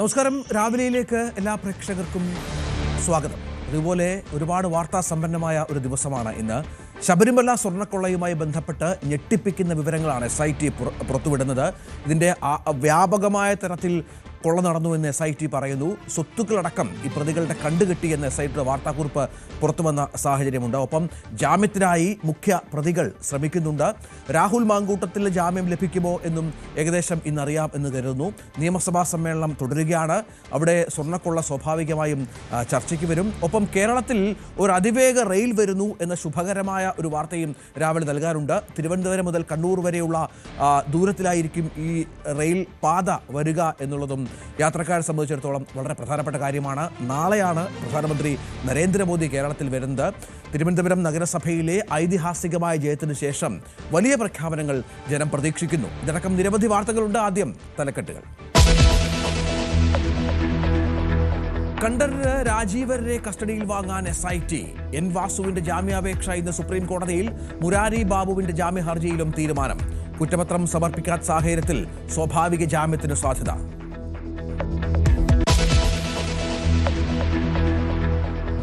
നമസ്കാരം. രാവിലെയിലേക്ക് എല്ലാ പ്രേക്ഷകർക്കും സ്വാഗതം. അതുപോലെ ഒരുപാട് വാർത്താ സമ്പന്നമായ ഒരു ദിവസമാണ് ഇന്ന്. ശബരിമല സ്വർണ്ണക്കൊള്ളയുമായി ബന്ധപ്പെട്ട് ഞെട്ടിപ്പിക്കുന്ന വിവരങ്ങളാണ് SIT പുറത്തുവിടുന്നത്. ഇതിൻ്റെ വ്യാപകമായ തരത്തിൽ കൊള്ള നടന്നുവെന്ന് SIT പറയുന്നു. സ്വത്തുക്കളടക്കം ഈ പ്രതികളുടെ കണ്ടുകെട്ടിയെന്ന് SITയുടെ വാർത്താക്കുറിപ്പ് പുറത്തുവന്ന സാഹചര്യമുണ്ട്. ഒപ്പം ജാമ്യത്തിനായി മുഖ്യ പ്രതികൾ ശ്രമിക്കുന്നുണ്ട്. രാഹുൽ മാങ്കൂട്ടത്തിൽ ജാമ്യം ലഭിക്കുമോ എന്നും ഏകദേശം ഇന്നറിയാം എന്ന് കരുതുന്നു. നിയമസഭാ സമ്മേളനം തുടരുകയാണ്. അവിടെ സ്വർണ്ണക്കൊള്ള സ്വാഭാവികമായും ചർച്ചയ്ക്ക് വരും. ഒപ്പം കേരളത്തിൽ ഒരു അതിവേഗ റെയിൽ വരുന്നു എന്ന ശുഭകരമായ ഒരു വാർത്തയും രാവിലെ നൽകാറുണ്ട്. തിരുവനന്തപുരം മുതൽ കണ്ണൂർ വരെയുള്ള ദൂരത്തിലായിരിക്കും ഈ റെയിൽ പാത വരിക എന്നുള്ളതും യാത്രക്കാരെ സംബന്ധിച്ചിടത്തോളം വളരെ പ്രധാനപ്പെട്ട കാര്യമാണ്. നാളെയാണ് പ്രധാനമന്ത്രി നരേന്ദ്രമോദി കേരളത്തിൽ വരുന്നത്. തിരുവനന്തപുരം നഗരസഭയിലെ ഐതിഹാസികമായ ജയത്തിന് ശേഷം വലിയ പ്രഖ്യാപനങ്ങൾ ജനം പ്രതീക്ഷിക്കുന്നു. ഇതടക്കം നിരവധി വാർത്തകളുണ്ട്. ആദ്യം തലക്കെട്ടുകൾ. കണ്ഠരര് രാജീവരെ കസ്റ്റഡിയിൽ വാങ്ങാൻ SIT. N. വാസുവിന്റെ ജാമ്യാപേക്ഷ ഇന്ന് സുപ്രീം കോടതിയിൽ. മുരാരി ബാബുവിന്റെ ജാമ്യ ഹർജിയിലും തീരുമാനം. കുറ്റപത്രം സമർപ്പിക്കാത്ത സാഹചര്യത്തിൽ സ്വാഭാവിക ജാമ്യത്തിന് സാധ്യത.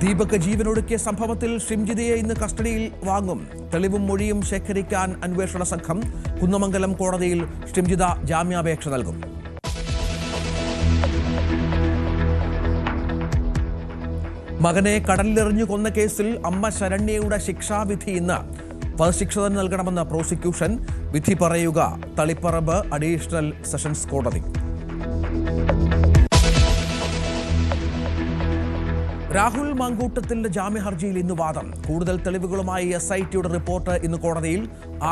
ദീപക് ജീവനൊടുക്കിയ സംഭവത്തിൽ ഷിംജിതയെ ഇന്ന് കസ്റ്റഡിയിൽ വാങ്ങും. തെളിവും മൊഴിയും ശേഖരിക്കാൻ അന്വേഷണ സംഘം. കുന്നമംഗലം കോടതിയിൽ ഷിംജിത ജാമ്യാപേക്ഷ നൽകും. മകനെ കടലിലെറിഞ്ഞു കൊന്ന കേസിൽ അമ്മ ശരണ്യയുടെ ശിക്ഷാവിധി ഇന്ന്. വധശിക്ഷ തന്നെ നൽകണമെന്ന് പ്രോസിക്യൂഷൻ. വിധി പറയുക തളിപ്പറമ്പ് അഡീഷണൽ സെഷൻസ് കോടതി. രാഹുൽ മാങ്കൂട്ടത്തിന്റെ ജാമ്യ ഹർജിയിൽ ഇന്ന് വാദം. കൂടുതൽ തെളിവുകളുമായി SITയുടെ റിപ്പോർട്ട് ഇന്ന് കോടതിയിൽ.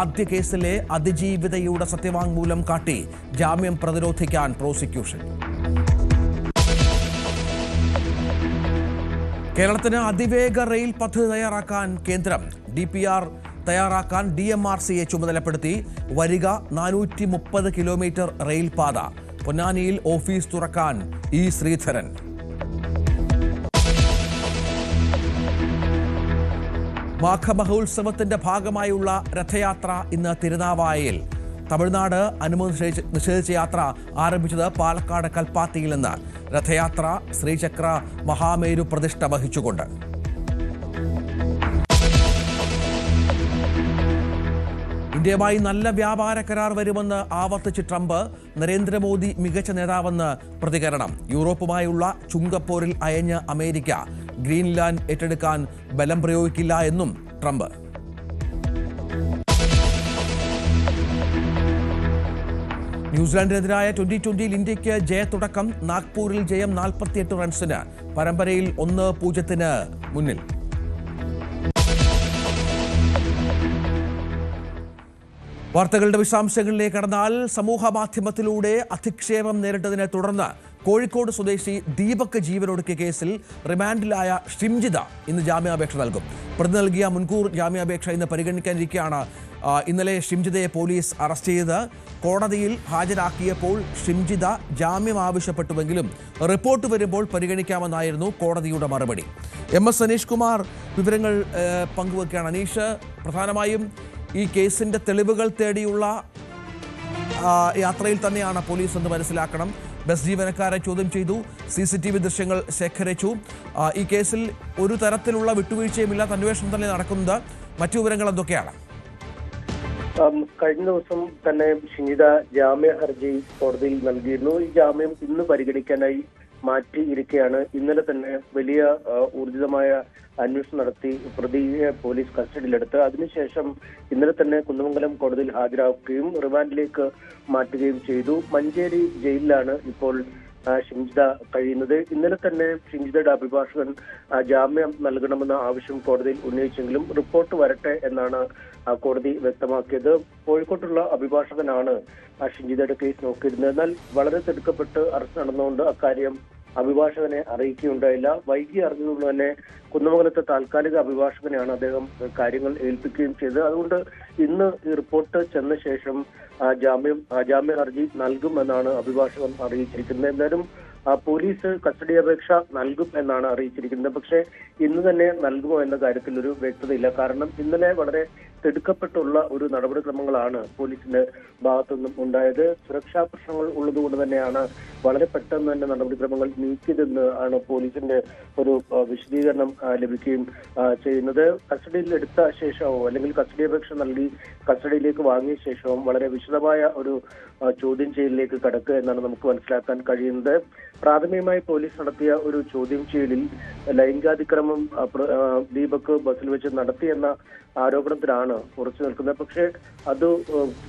ആദ്യ കേസിലെ അതിജീവിതയുടെ സത്യവാങ്മൂലം കാട്ടി ജാമ്യം പ്രതിരോധിക്കാൻ പ്രോസിക്യൂഷൻ. കേരളത്തിന് അതിവേഗ റെയിൽ പദ്ധതി തയ്യാറാക്കാൻ കേന്ദ്രം. DPR തയ്യാറാക്കാൻ DMRCയെ ചുമതലപ്പെടുത്തി. വരിക 430 കിലോമീറ്റർ റെയിൽ പാത. പൊന്നാനിയിൽ ഓഫീസ് തുറക്കാൻ E. ശ്രീധരൻ. മാഘമഹോത്സവത്തിന്റെ ഭാഗമായുള്ള രഥയാത്ര ഇന്ന് തിരുനാവായയിൽ. തമിഴ്നാട് അനുമതി നിഷേധിച്ച യാത്ര ആരംഭിച്ചത് പാലക്കാട് കൽപ്പാത്തിയിൽ നിന്ന്. രഥയാത്ര ശ്രീചക്ര മഹാമേരു പ്രതിഷ്ഠ വഹിച്ചുകൊണ്ട്. ഇന്ത്യയുമായി നല്ല വ്യാപാര കരാർ വരുമെന്ന് ആവർത്തിച്ച് ട്രംപ്. നരേന്ദ്രമോദി മികച്ച നേതാവെന്ന് പ്രതികരണം. യൂറോപ്പുമായുള്ള ചുങ്കപ്പോരിൽ അയഞ്ഞ അമേരിക്ക. ഗ്രീൻലാൻഡ് ഏറ്റെടുക്കാൻ ബലം പ്രയോഗിക്കില്ല എന്നും ട്രംപ്. ന്യൂസിലാൻഡിനെതിരായ 2020 ഇന്ത്യയ്ക്ക് ജയത്തുടക്കം. നാഗ്പൂരിൽ ജയം 48 റൺസിന്. പരമ്പരയിൽ 1-0 മുന്നിൽ. വാർത്തകളുടെ വിശദാംശങ്ങളിലേക്ക് കടന്നാൽ, സമൂഹ മാധ്യമത്തിലൂടെ അധിക്ഷേപം നേരിട്ടതിനെ തുടർന്ന് കോഴിക്കോട് സ്വദേശി ദീപക് ജീവനൊടുക്കിയ കേസിൽ റിമാൻഡിലായ ഷിംജിത ഇന്ന് ജാമ്യാപേക്ഷ നൽകും. പ്രതി നൽകിയ മുൻകൂർ ജാമ്യാപേക്ഷ ഇന്ന് പരിഗണിക്കാനിരിക്കെയാണ് ഇന്നലെ ഷിംജിതയെ പോലീസ് അറസ്റ്റ് ചെയ്ത് കോടതിയിൽ ഹാജരാക്കിയപ്പോൾ ഷിംജിത ജാമ്യം ആവശ്യപ്പെട്ടുവെങ്കിലും റിപ്പോർട്ട് വരുമ്പോൾ പരിഗണിക്കാമെന്നായിരുന്നു കോടതിയുടെ മറുപടി. MS അനീഷ് കുമാർ വിവരങ്ങൾ പങ്കുവയ്ക്കുകയാണ്. അനീഷ്, പ്രധാനമായും ഈ കേസിന്റെ തെളിവുകൾ തേടിയുള്ള യാത്രയിൽ തന്നെയാണ് പോലീസ് എന്ന് മനസ്സിലാക്കണം. ബസ് ജീവനക്കാരെ ചോദ്യം ചെയ്തു. CCTV ദൃശ്യങ്ങൾ ശേഖരിച്ചു. ഈ കേസിൽ ഒരു തരത്തിലുള്ള വിട്ടുവീഴ്ചയുമില്ലാത്ത അന്വേഷണം തന്നെ നടക്കുന്നത്. മറ്റു വിവരങ്ങൾ എന്തൊക്കെയാണ്? കഴിഞ്ഞ ദിവസം തന്നെ ഷിംജിത ജാമ്യ ഹർജി കോടതിയിൽ നൽകിയിരുന്നു. ഈ ജാമ്യം ഇന്ന് പരിഗണിക്കാനായി മാറ്റിയിരിക്കെയാണ്. ഇന്നലെ തന്നെ വലിയ ഊർജിതമായ അന്വേഷണം നടത്തി പ്രതിയെ പോലീസ് കസ്റ്റഡിയിലെടുത്ത് അതിനുശേഷം ഇന്നലെ തന്നെ കുന്നമംഗലം കോടതിയിൽ ഹാജരാക്കുകയും റിമാൻഡിലേക്ക് മാറ്റുകയും ചെയ്തു. മഞ്ചേരി ജയിലിലാണ് ഇപ്പോൾ ഷിംജിത കഴിയുന്നത്. ഇന്നലെ തന്നെ ഷിംജിതയുടെ അഭിഭാഷകൻ ജാമ്യം നൽകണമെന്ന ആവശ്യം കോടതിയിൽ ഉന്നയിച്ചെങ്കിലും റിപ്പോർട്ട് വരട്ടെ എന്നാണ് കോടതി വ്യക്തമാക്കിയത്. കോഴിക്കോട്ടുള്ള അഭിഭാഷകനാണ് ഷിംജിതയുടെ കേസ് നോക്കിയിരുന്നത്. എന്നാൽ വളരെ തിടുക്കപ്പെട്ട് അറസ്റ്റ് നടന്നുകൊണ്ട് അക്കാര്യം അഭിഭാഷകനെ അറിയിക്കുകയുണ്ടായില്ല. വൈകി അറിഞ്ഞതുകൊണ്ട് തന്നെ കുന്നമംഗലത്തെ താൽക്കാലിക അഭിഭാഷകനെയാണ് അദ്ദേഹം കാര്യങ്ങൾ ഏൽപ്പിക്കുകയും ചെയ്തത്. അതുകൊണ്ട് ഇന്ന് ഈ റിപ്പോർട്ട് ചെന്ന ശേഷം ജാമ്യ ഹർജി നൽകുമെന്നാണ് അഭിഭാഷകൻ അറിയിച്ചിരിക്കുന്നത്. എന്തായാലും പോലീസ് കസ്റ്റഡി അപേക്ഷ നൽകും എന്നാണ് അറിയിച്ചിരിക്കുന്നത്. പക്ഷേ ഇന്ന് തന്നെ നൽകുമോ എന്ന കാര്യത്തിൽ ഒരു വ്യക്തതയില്ല. കാരണം ഇന്നലെ വളരെ തിടുക്കപ്പെട്ടുള്ള ഒരു നടപടിക്രമങ്ങളാണ് പോലീസിന്റെ ഭാഗത്തുനിന്നും ഉണ്ടായത്. സുരക്ഷാ പ്രശ്നങ്ങൾ ഉള്ളതുകൊണ്ട് തന്നെയാണ് വളരെ പെട്ടെന്ന് തന്നെ നടപടിക്രമങ്ങൾ നീക്കിയതെന്ന് ആണ് പോലീസിന്റെ ഒരു വിശദീകരണം ലഭിക്കുകയും ചെയ്യുന്നത്. കസ്റ്റഡിയിൽ എടുത്ത ശേഷമോ അല്ലെങ്കിൽ കസ്റ്റഡി അപേക്ഷ നൽകി കസ്റ്റഡിയിലേക്ക് വാങ്ങിയ ശേഷവും വളരെ വിശദമായ ഒരു ചോദ്യം ചെയ്യലിലേക്ക് കടക്കുക എന്നാണ് നമുക്ക് മനസ്സിലാക്കാൻ കഴിയുന്നത്. പ്രാഥമികമായി പോലീസ് നടത്തിയ ഒരു ചോദ്യം ചെയ്യലിൽ ലൈംഗികാതിക്രമം ദീപക് ബസ്സിൽ വെച്ച് നടത്തിയെന്ന ആരോപണത്തിലാണ് ഉറച്ചു നിൽക്കുന്നത്. പക്ഷേ അത്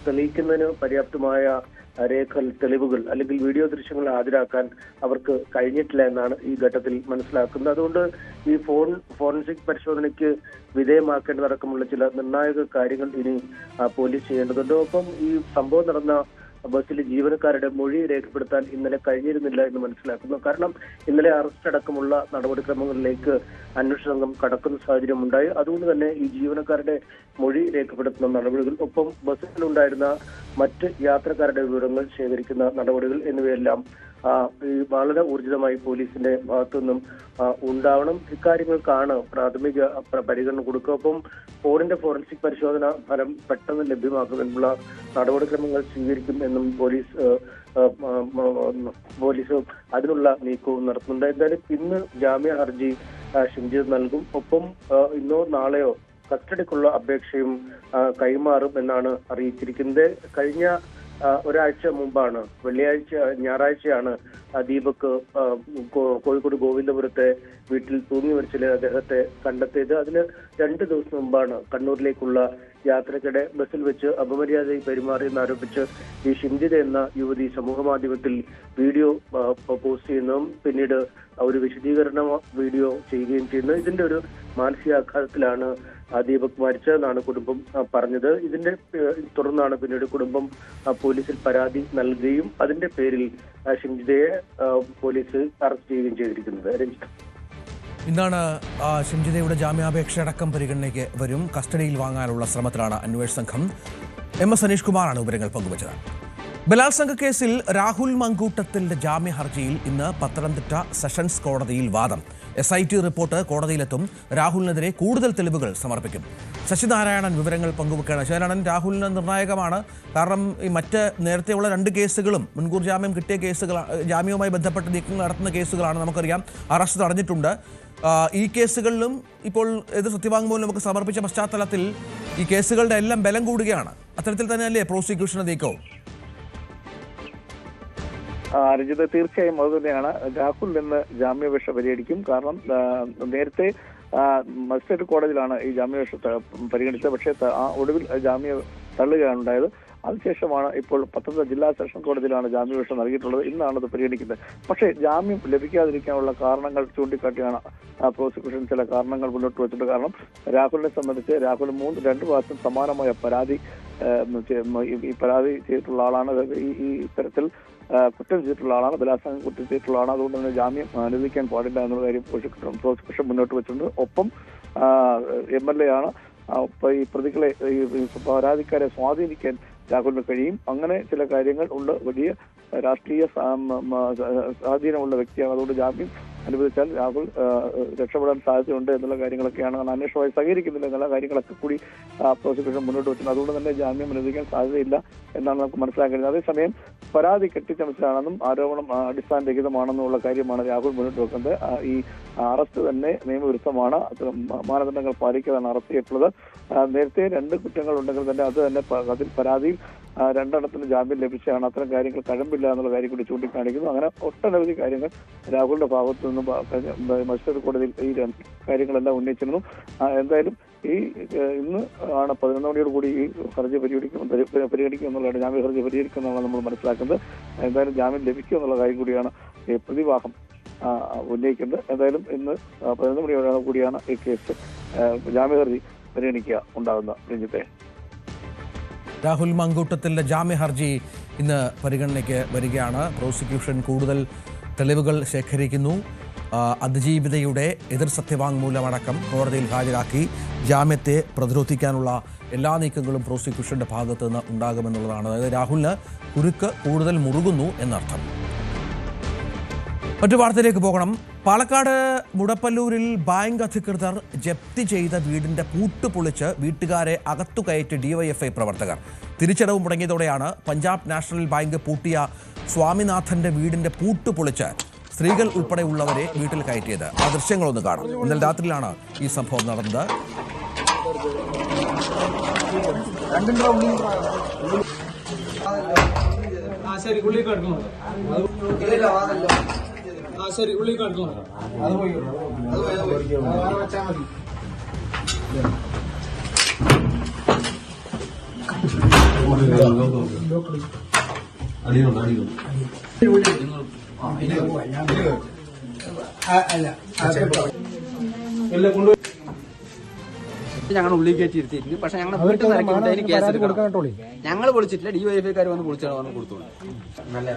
തെളിയിക്കുന്നതിന് പര്യാപ്തമായ തെളിവുകൾ അല്ലെങ്കിൽ വീഡിയോ ദൃശ്യങ്ങൾ ഹാജരാക്കാൻ അവർക്ക് കഴിഞ്ഞിട്ടില്ല എന്നാണ് ഈ ഘട്ടത്തിൽ മനസ്സിലാക്കുന്നത്. അതുകൊണ്ട് ഈ ഫോറൻസിക് പരിശോധനയ്ക്ക് വിധേയമാക്കേണ്ടതടക്കമുള്ള ചില നിർണായക കാര്യങ്ങൾ ഇനി പോലീസ് ചെയ്യേണ്ടതുണ്ട്. ഒപ്പം ഈ സംഭവം നടന്ന ബസ്സിലെ ജീവനക്കാരുടെ മൊഴി രേഖപ്പെടുത്താൻ ഇന്നലെ കഴിഞ്ഞിരുന്നില്ല എന്ന് മനസ്സിലാക്കുന്നു. കാരണം ഇന്നലെ അറസ്റ്റ് അടക്കമുള്ള നടപടിക്രമങ്ങളിലേക്ക് അന്വേഷണ സംഘം കടക്കുന്ന സാഹചര്യം ഉണ്ടായി. അതുകൊണ്ട് തന്നെ ഈ ജീവനക്കാരുടെ മൊഴി രേഖപ്പെടുത്തുന്ന നടപടികൾ, ഒപ്പം ബസ്സിലുണ്ടായിരുന്ന മറ്റ് യാത്രക്കാരുടെ വിവരങ്ങൾ ശേഖരിക്കുന്ന നടപടികൾ എന്നിവയെല്ലാം വളരെ ഊർജിതമായി പോലീസിന്റെ ഭാഗത്തുനിന്നും ഉണ്ടാവണം. ഇക്കാര്യങ്ങൾക്കാണ് പ്രാഥമിക പരിഗണന കൊടുക്കുക. ഒപ്പം ഫോണിന്റെ ഫോറൻസിക് പരിശോധന ഫലം പെട്ടെന്ന് ലഭ്യമാക്കുന്നതിനുള്ള നടപടിക്രമങ്ങൾ സ്വീകരിക്കും എന്നും പോലീസ് അതിനുള്ള നീക്കവും നടത്തുന്നുണ്ട്. എന്തായാലും ഇന്ന് ജാമ്യ ഹർജി ഷിംജിത് നൽകും. ഒപ്പം ഇന്നോ നാളെയോ കസ്റ്റഡിക്കുള്ള അപേക്ഷയും കൈമാറും എന്നാണ് അറിയിച്ചിരിക്കുന്നത്. കഴിഞ്ഞ ഒരാഴ്ച മുമ്പാണ്, ഞായറാഴ്ചയാണ് ദീപക് കോഴിക്കോട് ഗോവിന്ദപുരത്തെ വീട്ടിൽ തൂങ്ങി മരിച്ച അദ്ദേഹത്തെ കണ്ടെത്തിയത്. അതിന് 2 ദിവസം മുമ്പാണ് കണ്ണൂരിലേക്കുള്ള യാത്രക്കിടെ ബസ്സിൽ വെച്ച് അപമര്യാദയായി പെരുമാറിയെന്നാരോപിച്ച് ഈ ഷിംജിത എന്ന യുവതി സമൂഹ മാധ്യമത്തിൽ വീഡിയോ പോസ്റ്റ് ചെയ്യുന്നതും പിന്നീട് ഒരു വിശദീകരണ വീഡിയോ ചെയ്യുകയും ചെയ്യുന്നത്. ഇതിന്റെ ഒരു മാനസികാഘാതത്തിലാണ് ദീപക് മരിച്ചതെന്നാണ് കുടുംബം പറഞ്ഞത്. ഇതിന്റെ തുടർന്നാണ് പിന്നീട് കുടുംബം പോലീസിൽ പരാതി നൽകുകയും അതിന്റെ പേരിൽ ഷിംജിതയെ പോലീസ് അറസ്റ്റ് ചെയ്യുകയും ചെയ്തിരിക്കുന്നത്. രഞ്ജിത്ത്, ഇന്നാണ് ഷിംജിതയുടെ ജാമ്യാപേക്ഷ അടക്കം പരിഗണനയ്ക്ക് വരും. കസ്റ്റഡിയിൽ വാങ്ങാനുള്ള ശ്രമത്തിലാണ് അന്വേഷണ സംഘം. MS അനീഷ് കുമാറാണ് വിവരങ്ങൾ പങ്കുവച്ചത്. ബലാത്സംഗ കേസിൽ രാഹുൽ മങ്കൂട്ടത്തിന്റെ ജാമ്യ ഹർജിയിൽ ഇന്ന് പത്തനംതിട്ട സെഷൻസ് കോടതിയിൽ വാദം. SIT report കോടതിയിലെത്തും. രാഹുലിനെതിരെ കൂടുതൽ തെളിവുകൾ സമർപ്പിക്കും. ശശിനാരായണൻ വിവരങ്ങൾ പങ്കുവെക്കുകയാണ്. ശശിനാരായണൻ, രാഹുലിന് നിർണായകമാണ്. കാരണം ഈ നേരത്തെയുള്ള 2 കേസുകളും മുൻകൂർ ജാമ്യം കിട്ടിയ കേസുകളാണ്, ജാമ്യവുമായി ബന്ധപ്പെട്ട് നീക്കങ്ങൾ നടത്തുന്ന കേസുകളാണ്. നമുക്കറിയാം അറസ്റ്റ് തടഞ്ഞിട്ടുണ്ട്. ഈ കേസുകളിലും ഇപ്പോൾ സത്യവാങ്മൂലം നമുക്ക് സമർപ്പിച്ച പശ്ചാത്തലത്തിൽ ഈ കേസുകളുടെ എല്ലാം ബലം കൂടുകയാണ്. അത്തരത്തിൽ തന്നെയല്ലേ പ്രോസിക്യൂഷന് നീക്കവും? രഞ്ജിത്ത്, തീർച്ചയായും അത് തന്നെയാണ്. രാഹുൽ ഇന്ന് ജാമ്യാപേക്ഷ പരിഗണിക്കും. കാരണം നേരത്തെ മജിസ്ട്രേറ്റ് കോടതിയിലാണ് ഈ ജാമ്യാപേക്ഷ പരിഗണിച്ചത്. പക്ഷേ ഒടുവിൽ ജാമ്യം തള്ളുകയാണ് ഉണ്ടായത്. അതിനുശേഷമാണ് ഇപ്പോൾ പത്തനംതിട്ട ജില്ലാ സെഷൻ കോടതിയിലാണ് ജാമ്യാപേക്ഷ നൽകിയിട്ടുള്ളത്. ഇന്നാണ് അത് പരിഗണിക്കുന്നത്. പക്ഷേ ജാമ്യം ലഭിക്കാതിരിക്കാനുള്ള കാരണങ്ങൾ ചൂണ്ടിക്കാട്ടിയാണ് പ്രോസിക്യൂഷൻ ചില കാരണങ്ങൾ മുന്നോട്ട് വെച്ചിട്ടുണ്ട്. കാരണം രാഹുലിനെ സംബന്ധിച്ച് രാഹുൽ 2 പ്രാവശ്യം സമാനമായ പരാതി ചെയ്തിട്ടുള്ള ആളാണ്. ഈ തരത്തിൽ കുറ്റം ചെയ്തിട്ടുള്ള ആളാണ്, ബലാത്സംഗം കുറ്റം ചെയ്തിട്ടുള്ള ആളാണ്. അതുകൊണ്ട് തന്നെ ജാമ്യം അനുവദിക്കാൻ പാടില്ല എന്നുള്ള കാര്യം പ്രോസിക്യൂഷൻ മുന്നോട്ട് വെച്ചിട്ടുണ്ട്. ഒപ്പം MLA ആണ്. ഈ പ്രതികളെ, ഈ പരാതിക്കാരെ സ്വാധീനിക്കാൻ രാഹുലിന് കഴിയും. അങ്ങനെ ചില കാര്യങ്ങൾ ഉണ്ട്. വലിയ രാഷ്ട്രീയ സ്വാധീനമുള്ള വ്യക്തിയാണ്. അതുകൊണ്ട് ജാമ്യം അനുവദിച്ചാൽ രാഹുൽ രക്ഷപ്പെടാൻ സാധ്യതയുണ്ട് എന്നുള്ള കാര്യങ്ങളൊക്കെയാണ്. അന്വേഷണവുമായി സഹകരിക്കുന്നില്ല എന്നുള്ള കാര്യങ്ങളൊക്കെ കൂടി പ്രോസിക്യൂഷൻ മുന്നോട്ട് വെച്ചിട്ടുണ്ട്. അതുകൊണ്ട് തന്നെ ജാമ്യം അനുവദിക്കാൻ സാധ്യതയില്ല എന്നാണ് നമുക്ക് മനസ്സിലാക്കുന്നത്. അതേസമയം പരാതി കെട്ടിച്ചമച്ചതാണെന്നും ആരോപണം അടിസ്ഥാനരഹിതമാണെന്നുള്ള കാര്യമാണ് രാഹുൽ മുന്നോട്ട് വെക്കുന്നത്. ഈ അറസ്റ്റ് തന്നെ നിയമവിരുദ്ധമാണ്. മാനദണ്ഡങ്ങൾ പാലിക്കാതാണ് അറസ്റ്റ് ചെയ്തിട്ടുള്ളത്. നേരത്തെ 2 കുറ്റങ്ങൾ ഉണ്ടെങ്കിൽ തന്നെ അത് തന്നെ അതിൽ പരാതിയിൽ 2 ജാമ്യം ലഭിച്ചാണ്. അത്തരം കാര്യങ്ങൾ കഴമ്പില്ല എന്നുള്ള കാര്യം കൂടി ചൂണ്ടിക്കാണിക്കുന്നു. അങ്ങനെ ഒട്ടനവധി കാര്യങ്ങൾ രാഹുലിന്റെ ഭാഗത്തു നിന്നും മജിസ്ട്രേറ്റ് കോടതിയിൽ ഈ കാര്യങ്ങളെല്ലാം ഉന്നയിച്ചിരുന്നു. എന്തായാലും ഇന്ന് ആണ് 11 മണിയോട് കൂടി ഈ ഹർജി പരിഗണിക്കും എന്നുള്ളതാണ്, ജാമ്യ ഹർജി പരിഗണിക്കും എന്നുള്ളതാണ് നമ്മൾ മനസ്സിലാക്കുന്നത്. എന്തായാലും ജാമ്യം ലഭിക്കും എന്നുള്ള കാര്യം കൂടിയാണ് ഈ പ്രതിഭാഗം ഉന്നയിക്കുന്നത്. എന്തായാലും ഇന്ന് 11 മണിയോട് കൂടിയാണ് ഈ കേസ് ജാമ്യ ഹർജി പരിഗണിക്കുക ഉണ്ടാകുന്ന. രഞ്ജിത്തെ, രാഹുൽ മങ്കൂട്ടത്തിന്റെ ജാമ്യ ഹർജി ഇന്ന് പരിഗണനയ്ക്ക് വരികയാണ്. പ്രോസിക്യൂഷൻ കൂടുതൽ തെളിവുകൾ ശേഖരിക്കുന്നു. അതിജീവിതയുടെ എതിർ സത്യവാങ്മൂലമടക്കം കോടതിയിൽ ഹാജരാക്കി ജാമ്യത്തെ പ്രതിരോധിക്കാനുള്ള എല്ലാ നീക്കങ്ങളും പ്രോസിക്യൂഷന്റെ ഭാഗത്തു നിന്ന് ഉണ്ടാകുമെന്നുള്ളതാണ്. അതായത് രാഹുലിന് കുരുക്ക് കൂടുതൽ മുറുകുന്നു എന്നർത്ഥം. മറ്റു വാർത്തയിലേക്ക് പോകണം. പാലക്കാട് മുടപ്പല്ലൂരിൽ ബാങ്ക് അധികൃതർ ജപ്തി ചെയ്ത വീടിന്റെ പൂട്ട് പൊളിച്ച് വീട്ടുകാരെ അകത്തു കയറ്റി ഡിവൈഎഫ്ഐ പ്രവർത്തകർ. തിരിച്ചടവ് മുടങ്ങിയതോടെയാണ് പഞ്ചാബ് നാഷണൽ ബാങ്ക് പൂട്ടിയ സ്വാമിനാഥന്റെ വീടിന്റെ പൂട്ട് പൊളിച്ച് സ്ത്രീകൾ ഉൾപ്പെടെയുള്ളവരെ വീട്ടിൽ കയറ്റിയത്. ആ ദൃശ്യങ്ങളൊന്ന് കാണാം. ഇന്നലെ രാത്രിയിലാണ് ഈ സംഭവം നടന്നത്. ഞങ്ങൾ ഉള്ളിൽ കയറ്റി ഇരുത്തിയിട്ടുണ്ട്. പക്ഷെ ഞങ്ങൾ വീട്ടിൽ നിറക്കി കേസ് എടുക്കണം. ഞങ്ങൾ പൊളിച്ചിട്ടില്ല, ഡിവൈഎഫ്ഐക്കാർ വന്ന് പൊളിച്ചാണ് വന്ന് കൊടുത്തോളൂ. നല്ല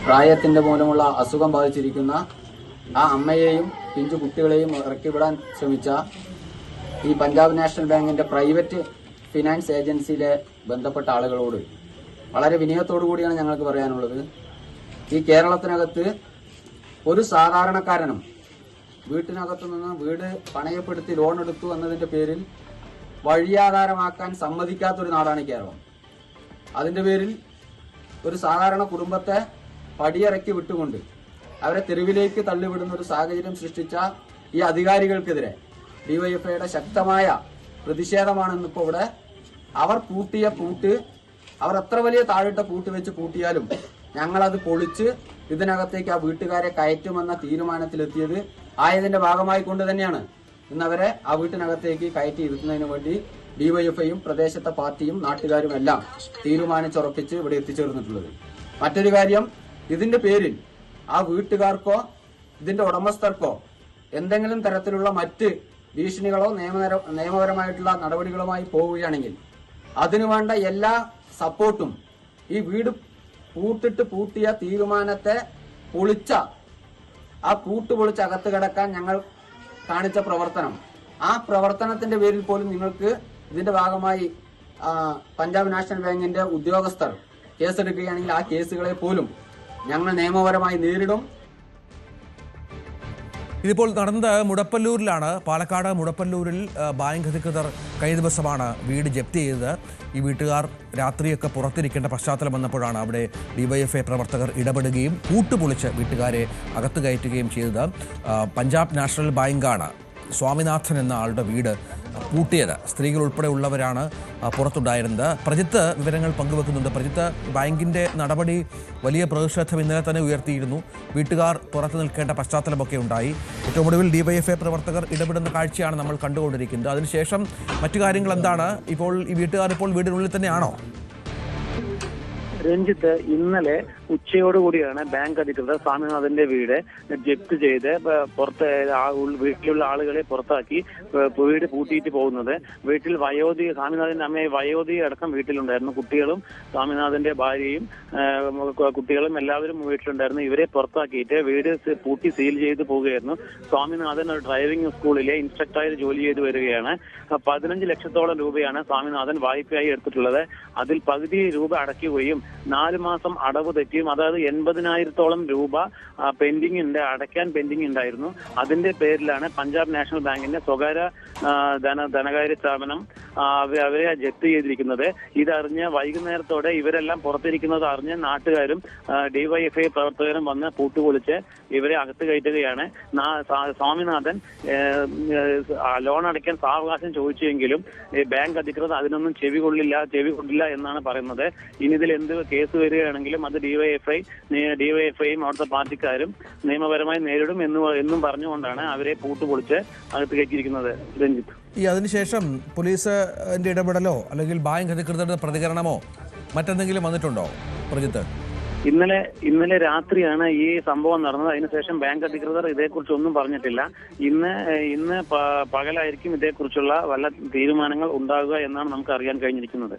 പ്രായത്തിന്റെ മൂലമുള്ള അസുഖം ബാധിച്ചിരിക്കുന്ന ആ അമ്മയെയും പിഞ്ചു കുട്ടികളെയും ഇറക്കിവിടാൻ ശ്രമിച്ച ഈ പഞ്ചാബ് നാഷണൽ ബാങ്കിന്റെ പ്രൈവറ്റ് ഫിനാൻസ് ഏജൻസിയിലെ ബന്ധപ്പെട്ട ആളുകളോട് വളരെ വിനയത്തോടു കൂടിയാണ് ഞങ്ങൾക്ക് പറയാനുള്ളത്. ഈ കേരളത്തിനകത്ത് ഒരു സാധാരണക്കാരനും വീട്ടിനകത്തു നിന്ന് വീട് പണയപ്പെടുത്തി ലോൺ എടുത്തു എന്നതിന്റെ പേരിൽ വഴിയാധാരമാക്കാൻ സമ്മതിക്കാത്തൊരു നാടാണ് കേരളം. അതിന്റെ പേരിൽ ഒരു സാധാരണ കുടുംബത്തെ പടിയിറക്കി വിട്ടുകൊണ്ട് അവരെ തെരുവിലേക്ക് തള്ളിവിടുന്ന ഒരു സാഹചര്യം സൃഷ്ടിച്ച ഈ അധികാരികൾക്കെതിരെ ഡിവൈഎഫ്ഐയുടെ ശക്തമായ പ്രതിഷേധമാണ് ഇന്നിപ്പോൾ ഇവിടെ. അവർ പൂട്ടിയ പൂട്ട്, അവർ എത്ര വലിയ താഴിട്ട പൂട്ട് വെച്ച് പൂട്ടിയാലും ഞങ്ങളത് പൊളിച്ച് ഇതിനകത്തേക്ക് ആ വീട്ടുകാരെ കയറ്റുമെന്ന തീരുമാനത്തിലെത്തിയത് ആയതിന്റെ ഭാഗമായി കൊണ്ട് തന്നെയാണ് ഇന്നവരെ ആ വീട്ടിനകത്തേക്ക് കയറ്റി ഇരുത്തുന്നതിന് വേണ്ടി ഡിവൈഎഫ്ഐയും പ്രദേശത്തെ പാർട്ടിയും നാട്ടുകാരും എല്ലാം തീരുമാനിച്ചുറപ്പിച്ച് ഇവിടെ എത്തിച്ചേർന്നിട്ടുള്ളത്. മറ്റൊരു കാര്യം, ഇതിന്റെ പേരിൽ ആ വീട്ടുകാർക്കോ ഇതിന്റെ ഉടമസ്ഥർക്കോ എന്തെങ്കിലും തരത്തിലുള്ള മറ്റ് ഭീഷണികളോ നിയമപരമായിട്ടുള്ള നടപടികളുമായി പോവുകയാണെങ്കിൽ അതിനുവേണ്ട എല്ലാ സപ്പോർട്ടും ഈ വീട് പൂട്ടിയ തീരുമാനത്തെ പൊളിച്ച ആ പൂട്ട് പൊളിച്ച് അകത്ത് കിടക്കാൻ ഞങ്ങൾ കാണിച്ച പ്രവർത്തനം, ആ പ്രവർത്തനത്തിന്റെ പേരിൽ പോലും നിങ്ങൾക്ക് ഇതിന്റെ ഭാഗമായി പഞ്ചാബ് നാഷണൽ ബാങ്കിന്റെ ഉദ്യോഗസ്ഥർ കേസെടുക്കുകയാണെങ്കിൽ ആ കേസുകളെ പോലും ഞങ്ങൾ നിയമപരമായി നേരിടും. ഇതിപ്പോൾ നടന്നത് മുടപ്പല്ലൂരിലാണ്. പാലക്കാട് മുടപ്പല്ലൂരിൽ ബാങ്ക് അധികൃതർ കഴിഞ്ഞ ദിവസമാണ് വീട് ജപ്തി ചെയ്തത്. ഈ വീട്ടുകാർ രാത്രിയൊക്കെ പുറത്തിരിക്കേണ്ട പശ്ചാത്തലം വന്നപ്പോഴാണ് അവിടെ ഡിവൈഎഫ്ഐ പ്രവർത്തകർ ഇടപെടുകയും പൂട്ടുപൊളിച്ച് വീട്ടുകാരെ അകത്ത് കയറ്റുകയും ചെയ്തത്. പഞ്ചാബ് നാഷണൽ ബാങ്കാണ് സ്വാമിനാഥൻ എന്ന ആളുടെ വീട് പൂട്ടിയത്. സ്ത്രീകൾ ഉൾപ്പെടെ ഉള്ളവരാണ് പുറത്തുണ്ടായിരുന്നത്. പ്രജിത്ത് വിവരങ്ങൾ പങ്കുവെക്കുന്നുണ്ട്. പ്രജിത്ത്, ബാങ്കിന്റെ നടപടി വലിയ പ്രതിഷേധം ഇന്നലെ തന്നെ ഉയർത്തിയിരുന്നു. വീട്ടുകാർ പുറത്തു നിൽക്കേണ്ട പശ്ചാത്തലമൊക്കെ ഉണ്ടായി. ഏറ്റവും ഒടുവിൽ ഡിവൈഎഫ്ഐ പ്രവർത്തകർ ഇടപെടുന്ന കാഴ്ചയാണ് നമ്മൾ കണ്ടുകൊണ്ടിരിക്കുന്നത്. അതിനുശേഷം മറ്റു കാര്യങ്ങൾ എന്താണ്? ഇപ്പോൾ ഈ വീട്ടുകാർ ഇപ്പോൾ വീടിനുള്ളിൽ തന്നെയാണോ? രഞ്ജിത്ത്, ഇന്നലെ ഉച്ചയോടുകൂടിയാണ് ബാങ്ക് അധികൃതർ സ്വാമിനാഥന്റെ വീട് ജപ്തി ചെയ്ത് വീട്ടിലുള്ള ആളുകളെ പുറത്താക്കി വീട് പൂട്ടിയിട്ട് പോകുന്നത്. വീട്ടിൽ സ്വാമിനാഥന്റെ അമ്മയെ വയോധി അടക്കം വീട്ടിലുണ്ടായിരുന്നു. കുട്ടികളും സ്വാമിനാഥന്റെ ഭാര്യയും കുട്ടികളും എല്ലാവരും വീട്ടിലുണ്ടായിരുന്നു. ഇവരെ പുറത്താക്കിയിട്ട് വീട് പൂട്ടി സീൽ ചെയ്ത് പോവുകയായിരുന്നു. സ്വാമിനാഥൻ ഒരു ഡ്രൈവിംഗ് സ്കൂളിലെ ഇൻസ്ട്രക്ടറായി ജോലി ചെയ്ത് വരികയാണ്. 15 ലക്ഷത്തോളം രൂപയാണ് സ്വാമിനാഥൻ വായ്പയായി എടുത്തിട്ടുള്ളത്. അതിൽ പകുതി രൂപ അടയ്ക്കുകയും 4 മാസം അടവ് തെറ്റിയും, അതായത് 80,000-ഓളം രൂപ അടയ്ക്കാൻ പെൻഡിംഗ് ഉണ്ടായിരുന്നു. അതിന്റെ പേരിലാണ് പഞ്ചാബ് നാഷണൽ ബാങ്കിന്റെ സ്വകാര്യ ധനകാര്യ സ്ഥാപനം അവരെ ജപ്തി ചെയ്തിരിക്കുന്നത്. ഇതറിഞ്ഞ് വൈകുന്നേരത്തോടെ ഇവരെല്ലാം പുറത്തിരിക്കുന്നത് അറിഞ്ഞ് നാട്ടുകാരും ഡിവൈഎഫ്ഐ പ്രവർത്തകരും വന്ന് പൂട്ടുപൊളിച്ച് ഇവരെ അകത്ത് കയറ്റുകയാണ്. സ്വാമിനാഥൻ ലോൺ അടയ്ക്കാൻ സാവകാശം ചോദിച്ചെങ്കിലും ബാങ്ക് അധികൃതർ അതിനൊന്നും ചെവി കൊണ്ടില്ല എന്നാണ് പറയുന്നത്. ഇനി ഇതിൽ എന്ത് കേസ് വരികയാണെങ്കിലും അത് ഡിവൈഎഫ്ഐയും അവിടുത്തെ പാർട്ടിക്കാരും നിയമപരമായി നേരിടും എന്നും പറഞ്ഞുകൊണ്ടാണ് അവരെ പൂട്ടുപൊളിച്ച് അകത്ത് കയറ്റിയിരിക്കുന്നത്. രഞ്ജിത്ത്, ഈ അതിനുശേഷം പോലീസിന്റെ ഇടപെടലോ അല്ലെങ്കിൽ ബാങ്ക് അധികൃതരുടെ പ്രതികരണമോ മറ്റെന്തെങ്കിലും വന്നിട്ടുണ്ടോ പ്രജിത്ത്? ഇന്നലെ രാത്രിയാണ് ഈ സംഭവം നടന്നത്. അതിനുശേഷം ബാങ്ക് അധികൃതർ ഇതേക്കുറിച്ച് ഒന്നും പറഞ്ഞിട്ടില്ല. ഇന്ന് പകലായിരിക്കും ഇതേക്കുറിച്ചുള്ള വല്ല തീരുമാനങ്ങൾ ഉണ്ടാകുക എന്നാണ് നമുക്ക് അറിയാൻ കഴിഞ്ഞിരിക്കുന്നത്.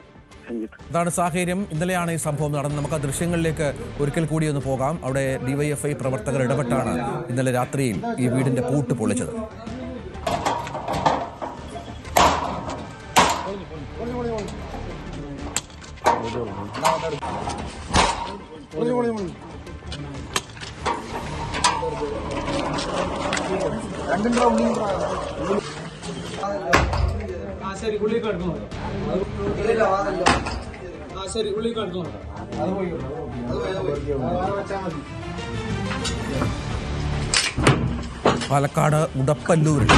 അതാണ് സാഹചര്യം. ഇന്നലെയാണ് ഈ സംഭവം നടന്നത്. നമുക്ക് ആ ദൃശ്യങ്ങളിലേക്ക് ഒരിക്കൽ കൂടി ഒന്ന് പോകാം. അവിടെ ഡിവൈഎഫ്ഐ പ്രവർത്തകർ ഇടപെട്ടാണ് ഇന്നലെ രാത്രിയിൽ ഈ വീടിന്റെ പൂട്ട് പൊളിച്ചത്. പാലക്കാട് മുടപ്പല്ലൂരിൽ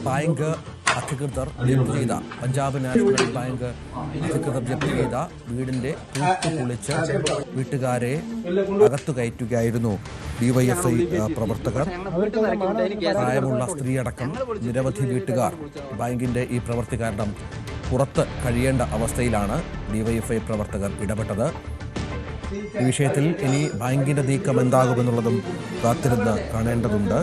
ബാങ്ക് അധികൃതർ ജപ്തി ചെയ്ത പഞ്ചാബ് നാഷണൽ ബാങ്ക് അധികൃതർ ജപ്തി ചെയ്ത വീടിന്റെ പൂട്ട് പൊളിച്ച് വീട്ടുകാരെ അകത്തു കയറ്റുകയായിരുന്നു ഡിവൈഎഫ്ഐ പ്രവർത്തകർ. പ്രായമുള്ള സ്ത്രീയടക്കം നിരവധി വീട്ടുകാർ ബാങ്കിന്റെ ഈ പ്രവൃത്തി കാരണം പുറത്ത് കഴിയേണ്ട അവസ്ഥയിലാണ് ഡിവൈഎഫ്ഐ പ്രവർത്തകർ ഇടപെട്ടത്. ഈ വിഷയത്തിൽ ഇനി ബാങ്കിന്റെ നീക്കം എന്താകുമെന്നുള്ളതും കാത്തിരുന്ന് കാണേണ്ടതുണ്ട്.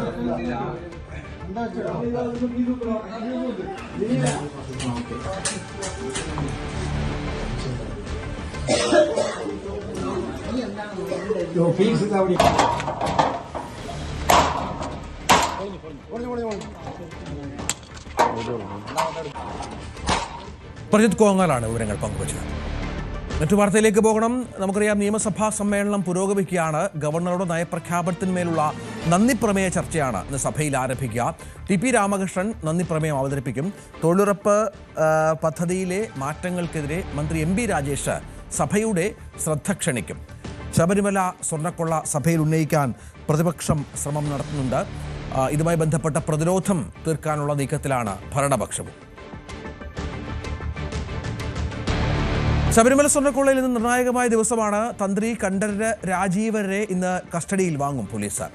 പ്രജിത് കോങ്ങാലാണ് വിവരങ്ങൾ പങ്കുവച്ചത്. മറ്റു വാർത്തയിലേക്ക് പോകണം. നമുക്കറിയാം, നിയമസഭാ സമ്മേളനം പുരോഗമിക്കുകയാണ്. ഗവർണറുടെ നയപ്രഖ്യാപനത്തിന്മേലുള്ള നന്ദി പ്രമേയ ചർച്ചയാണ് ഇന്ന് സഭയിൽ ആരംഭിക്കുക. ടി.പി. രാമകൃഷ്ണൻ നന്ദി പ്രമേയം അവതരിപ്പിക്കും. തൊഴിലുറപ്പ് പദ്ധതിയിലെ മാറ്റങ്ങൾക്കെതിരെ മന്ത്രി എം.ബി. രാജേഷ് സഭയുടെ ശ്രദ്ധ ക്ഷണിക്കും. ശബരിമല സ്വർണ്ണക്കൊള്ള സഭയിൽ ഉന്നയിക്കാൻ പ്രതിപക്ഷം ശ്രമം നടത്തുന്നുണ്ട്. ഇതുമായി ബന്ധപ്പെട്ട പ്രതിരോധം തീർക്കാനുള്ള നീക്കത്തിലാണ് ഭരണപക്ഷവും. ശബരിമല സ്വർണ്ണക്കൊള്ളയിൽ ഇന്ന് നിർണായകമായ ദിവസമാണ്. തന്ത്രി കണ്ഠരര് രാജീവരെ ഇന്ന് കസ്റ്റഡിയിൽ വാങ്ങും പോലീസ്.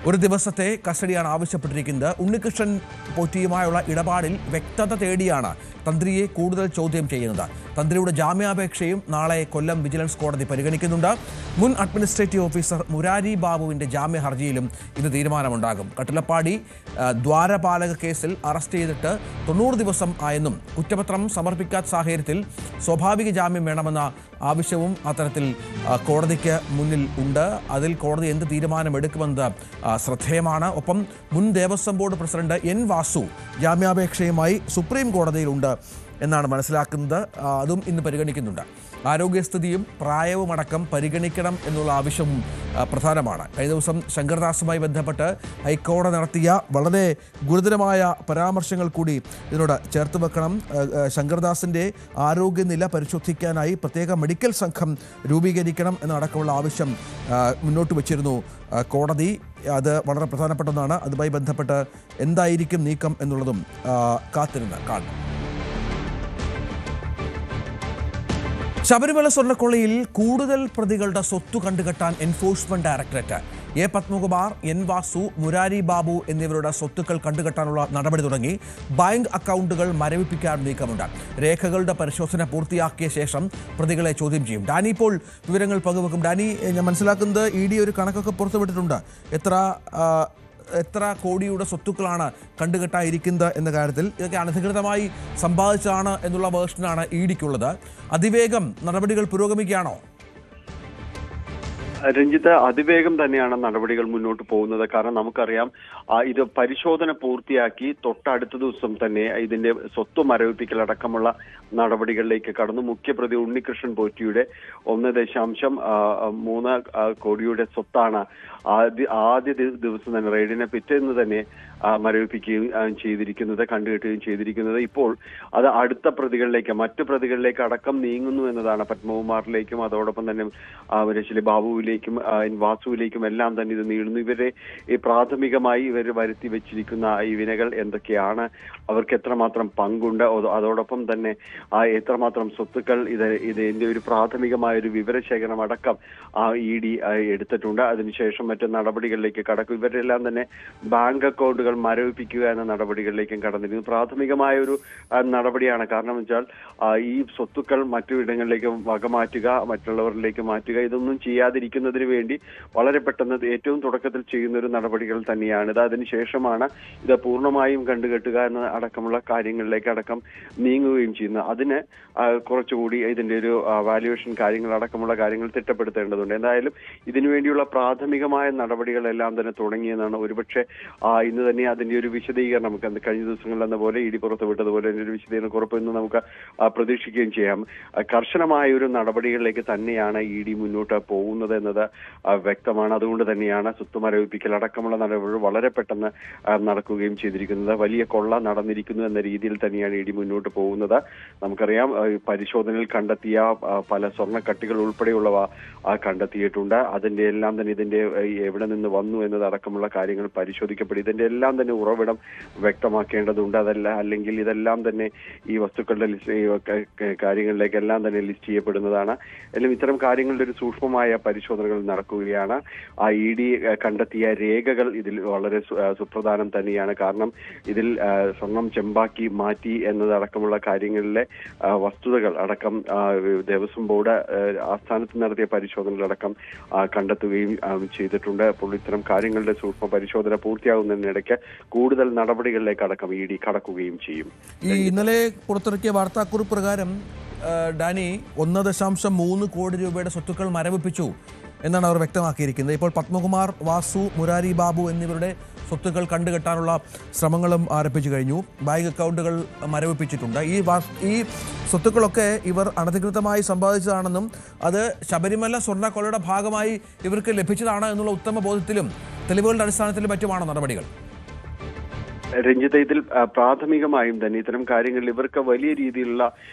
ഒരു ദിവസത്തെ കസ്റ്റഡിയാണ് ആവശ്യപ്പെട്ടിരിക്കുന്നത്. ഉണ്ണികൃഷ്ണൻ പോറ്റിയുമായുള്ള ഇടപാടിൽ വ്യക്തത തേടിയാണ് തന്ത്രിയെ കൂടുതൽ ചോദ്യം ചെയ്യുന്നത്. തന്ത്രിയുടെ ജാമ്യാപേക്ഷയും നാളെ കൊല്ലം വിജിലൻസ് കോടതി പരിഗണിക്കുന്നുണ്ട്. മുൻ അഡ്മിനിസ്ട്രേറ്റീവ് ഓഫീസർ മുരാരി ബാബുവിന്റെ ജാമ്യ ഹർജിയിലും ഇന്ന് തീരുമാനമുണ്ടാകും. കട്ടിലപ്പാടി ദ്വാരപാലക കേസിൽ അറസ്റ്റ് ചെയ്തിട്ട് 90 ദിവസം ആയെന്നും കുറ്റപത്രം സമർപ്പിക്കാത്ത സാഹചര്യത്തിൽ സ്വാഭാവിക ജാമ്യം വേണമെന്ന ആവശ്യവും അത്തരത്തിൽ കോടതിക്ക് മുന്നിൽ ഉണ്ട്. അതിൽ കോടതി എന്ത് തീരുമാനമെടുക്കുമെന്നത് ശ്രദ്ധേയമാണ്. ഒപ്പം മുൻ Devaswom board president N Vasu ജാമ്യാപേക്ഷയുമായി സുപ്രീം കോടതിയിലുണ്ട് എന്നാണ് മനസ്സിലാക്കുന്നത്. അതും ഇന്ന് പരിഗണിക്കുന്നുണ്ട്. ആരോഗ്യസ്ഥിതിയും പ്രായവുമടക്കം പരിഗണിക്കണം എന്നുള്ള ആവശ്യവും പ്രധാനമാണ്. കഴിഞ്ഞ ദിവസം ശങ്കർദാസുമായി ബന്ധപ്പെട്ട് ഹൈക്കോടതി നടത്തിയ വളരെ ഗുരുതരമായ പരാമർശങ്ങൾ കൂടി ഇതിനോട് ചേർത്ത് വെക്കണം. ശങ്കർദാസിൻ്റെ ആരോഗ്യനില പരിശോധിക്കാനായി പ്രത്യേക മെഡിക്കൽ സംഘം രൂപീകരിക്കണം എന്നടക്കമുള്ള ആവശ്യം മുന്നോട്ട് വച്ചിരുന്നു കോടതി. അത് വളരെ പ്രധാനപ്പെട്ട ഒന്നാണ്. അതുമായി ബന്ധപ്പെട്ട് എന്തായിരിക്കും നീക്കം എന്നുള്ളതും കാത്തിരുന്ന് കാണണം. ശബരിമല സ്വർണ്ണക്കൊള്ളയിൽ കൂടുതൽ പ്രതികളുടെ സ്വത്ത് കണ്ടുകെട്ടാൻ enforcement directorate A Padmakumar, N Vasu, Murari Babu എന്നിവരുടെ സ്വത്തുക്കൾ കണ്ടുകെട്ടാനുള്ള നടപടി തുടങ്ങി. ബാങ്ക് അക്കൗണ്ടുകൾ മരവിപ്പിക്കാൻ നീക്കമുണ്ട്. രേഖകളുടെ പരിശോധന പൂർത്തിയാക്കിയ ശേഷം പ്രതികളെ ചോദ്യം ചെയ്യും. ഡാനി ഇപ്പോൾ വിവരങ്ങൾ പങ്കുവെക്കും. ഡാനി, ഞാൻ മനസ്സിലാക്കുന്നത് ED ഒരു കണക്കൊക്കെ പുറത്തുവിട്ടിട്ടുണ്ട്. എത്ര കോടിയുടെ സ്വത്തുക്കളാണ് കണ്ടുകെട്ടായിരിക്കുന്നത് എന്ന കാര്യത്തിൽ. ഇതൊക്കെ അനധികൃതമായി സമ്പാദിച്ചതാണ് എന്നുള്ള വേർഷനാണ് EDക്കുള്ളത്. അതിവേഗം നടപടികൾ പുരോഗമിക്കുകയാണോ? രഞ്ജിത്ത്, അതിവേഗം തന്നെയാണ് നടപടികൾ മുന്നോട്ട് പോകുന്നത്. കാരണം നമുക്കറിയാം, ഇത് പരിശോധന പൂർത്തിയാക്കി തൊട്ടടുത്ത ദിവസം തന്നെ ഇതിന്റെ സ്വത്ത് മരവിപ്പിക്കലടക്കമുള്ള നടപടികളിലേക്ക് കടന്നു. മുഖ്യപ്രതി ഉണ്ണികൃഷ്ണൻ പോറ്റിയുടെ 1.3 കോടിയുടെ സ്വത്താണ് ആദ്യ ദിവസം തന്നെ റെയ്ഡിനെ പിറ്റേന്ന് തന്നെ മരവിപ്പിക്കുകയും ചെയ്തിരിക്കുന്നത്, കണ്ടുകെട്ടുകയും ചെയ്തിരിക്കുന്നത്. ഇപ്പോൾ അത് അടുത്ത പ്രതികളിലേക്ക്, മറ്റു പ്രതികളിലേക്ക് അടക്കം നീങ്ങുന്നു എന്നതാണ്. പത്മകുമാറിലേക്കും അതോടൊപ്പം തന്നെ ബാബുവിലേക്കും പിഞ്ചുവിലേക്കും വാസുവിലേക്കും എല്ലാം തന്നെ ഇത് നീളുന്നു. ഇവരെ ഈ പ്രാഥമികമായി ഇവർ വരുത്തി വെച്ചിരിക്കുന്ന ഈ വിനകൾ എന്തൊക്കെയാണ്, അവർക്ക് എത്രമാത്രം പങ്കുണ്ട്, അതോടൊപ്പം തന്നെ എത്രമാത്രം സ്വത്തുക്കൾ ഇതിന്റെ ഒരു പ്രാഥമികമായ ഒരു വിവരശേഖരണം അടക്കം ED എടുത്തിട്ടുണ്ട്. അതിനുശേഷം മറ്റ് നടപടികളിലേക്ക് കടക്കും. ഇവരെല്ലാം തന്നെ ബാങ്ക് അക്കൗണ്ടുകൾ മരവിപ്പിക്കുക എന്ന നടപടികളിലേക്കും കടന്നിരുന്നു. പ്രാഥമികമായ ഒരു നടപടിയാണ്. കാരണം വെച്ചാൽ ഈ സ്വത്തുക്കൾ മറ്റു ഇടങ്ങളിലേക്ക് വകമാറ്റുക, മറ്റുള്ളവരിലേക്ക് മാറ്റുക, ഇതൊന്നും ചെയ്യാതിരിക്കുന്നതിന് വേണ്ടി വളരെ പെട്ടെന്ന് ഏറ്റവും തുടക്കത്തിൽ ചെയ്യുന്ന ഒരു നടപടികൾ തന്നെയാണിത്. അതിനുശേഷമാണ് ഇത് പൂർണ്ണമായും കണ്ടുകെട്ടുക എന്ന അടക്കമുള്ള കാര്യങ്ങളിലേക്ക് അടക്കം നീങ്ങുകയും ചെയ്യുന്നത്. അതിന് കുറച്ചുകൂടി ഇതിന്റെ ഒരു വാല്യുവേഷൻ കാര്യങ്ങൾ അടക്കമുള്ള കാര്യങ്ങൾ തിട്ടപ്പെടുത്തേണ്ടതുണ്ട്. എന്തായാലും ഇതിനുവേണ്ടിയുള്ള പ്രാഥമികമായ നടപടികളെല്ലാം തന്നെ തുടങ്ങിയെന്നാണ്. ഒരുപക്ഷെ ഇന്ന് തന്നെ അതിന്റെ ഒരു വിശദീകരണം നമുക്ക് കഴിഞ്ഞ ദിവസങ്ങളിൽ എന്ന പോലെ ED പുറത്തുവിട്ടതുപോലെ അതിന്റെ ഒരു വിശദീകരണം കുറപ്പെന്ന് നമുക്ക് പ്രതീക്ഷിക്കുകയും ചെയ്യാം. കർശനമായ ഒരു നടപടികളിലേക്ക് തന്നെയാണ് ED മുന്നോട്ട് പോകുന്നത് എന്നത് വ്യക്തമാണ്. അതുകൊണ്ട് തന്നെയാണ് സ്വത്ത് മരവിപ്പിക്കൽ അടക്കമുള്ള നടപടികൾ വളരെ പെട്ടെന്ന് നടക്കുകയും ചെയ്തിരിക്കുന്നത്. വലിയ കൊള്ള നടന്നിരിക്കുന്നു എന്ന രീതിയിൽ തന്നെയാണ് ED മുന്നോട്ട് പോകുന്നത്. നമുക്കറിയാം, പരിശോധനയിൽ കണ്ടെത്തിയ പല സ്വർണ്ണക്കട്ടികൾ ഉൾപ്പെടെയുള്ളവ കണ്ടെത്തിയിട്ടുണ്ട്. അതിന്റെ എല്ലാം തന്നെ ഇതിന്റെ എവിടെ നിന്ന് വന്നു എന്നതടക്കമുള്ള കാര്യങ്ങൾ പരിശോധിക്കപ്പെടും. ഇതിന്റെ എല്ലാം തന്നെ ഉറവിടം വ്യക്തമാക്കേണ്ടതുണ്ട്. അല്ലെങ്കിൽ ഇതെല്ലാം തന്നെ ഈ വസ്തുക്കളുടെ കാര്യങ്ങളിലേക്കെല്ലാം തന്നെ ലിസ്റ്റ് ചെയ്യപ്പെടുന്നതാണ്. എല്ലാം ഇത്തരം കാര്യങ്ങളുടെ ഒരു സൂക്ഷ്മമായ പരിശോധനകൾ നടക്കുകയാണ്. ED കണ്ടെത്തിയ രേഖകൾ ഇതിൽ വളരെ സുപ്രധാനം തന്നെയാണ്. കാരണം ഇതിൽ സ്വർണം ചെമ്പാക്കി മാറ്റി എന്നതടക്കമുള്ള കാര്യങ്ങളിലെ വസ്തുതകൾ അടക്കം ദേവസ്വം ബോർഡ് ആസ്ഥാനത്ത് നടത്തിയ പരിശോധനകളടക്കം കണ്ടെത്തുകയും ചെയ്തിട്ടുണ്ട്. അപ്പോൾ ഇത്തരം കാര്യങ്ങളുടെ സൂക്ഷ്മ പരിശോധന പൂർത്തിയാകുന്നതിനിടയ്ക്ക് കൂടുതൽ നടപടികളിലേക്ക് അടക്കം ED കടക്കുകയും ചെയ്യും. ഈ ഇന്നലെ പുറത്തിറക്കിയ വാർത്താക്കുറിപ്പ് പ്രകാരം ഡാനി 1.3 കോടി രൂപയുടെ സ്വത്തുക്കൾ മരവിപ്പിച്ചു എന്നാണ് അവർ വ്യക്തമാക്കിയിരിക്കുന്നത്. ഇപ്പോൾ പത്മകുമാർ, വാസു, മുരാരി ബാബു എന്നിവരുടെ സ്വത്തുക്കൾ കണ്ടുകെട്ടാനുള്ള ശ്രമങ്ങളും ആരംഭിച്ചു കഴിഞ്ഞു. ബാങ്ക് അക്കൗണ്ടുകൾ മരവിപ്പിച്ചിട്ടുണ്ട്. ഈ സ്വത്തുക്കളൊക്കെ ഇവർ അനധികൃതമായി സമ്പാദിച്ചതാണെന്നും അത് ശബരിമല സ്വർണ്ണക്കൊള്ളയുടെ ഭാഗമായി ഇവർക്ക് ലഭിച്ചതാണ് എന്നുള്ള ഉത്തമ ബോധ്യത്തിലും തെളിവുകളുടെ അടിസ്ഥാനത്തിലും മറ്റുമാണ് നടപടികൾ. രഞ്ജിത്ത്, ഇതിൽ പ്രാഥമികമായും തന്നെ ഇത്തരം കാര്യങ്ങളിൽ ഇവർക്ക് വലിയ രീതിയിലുള്ള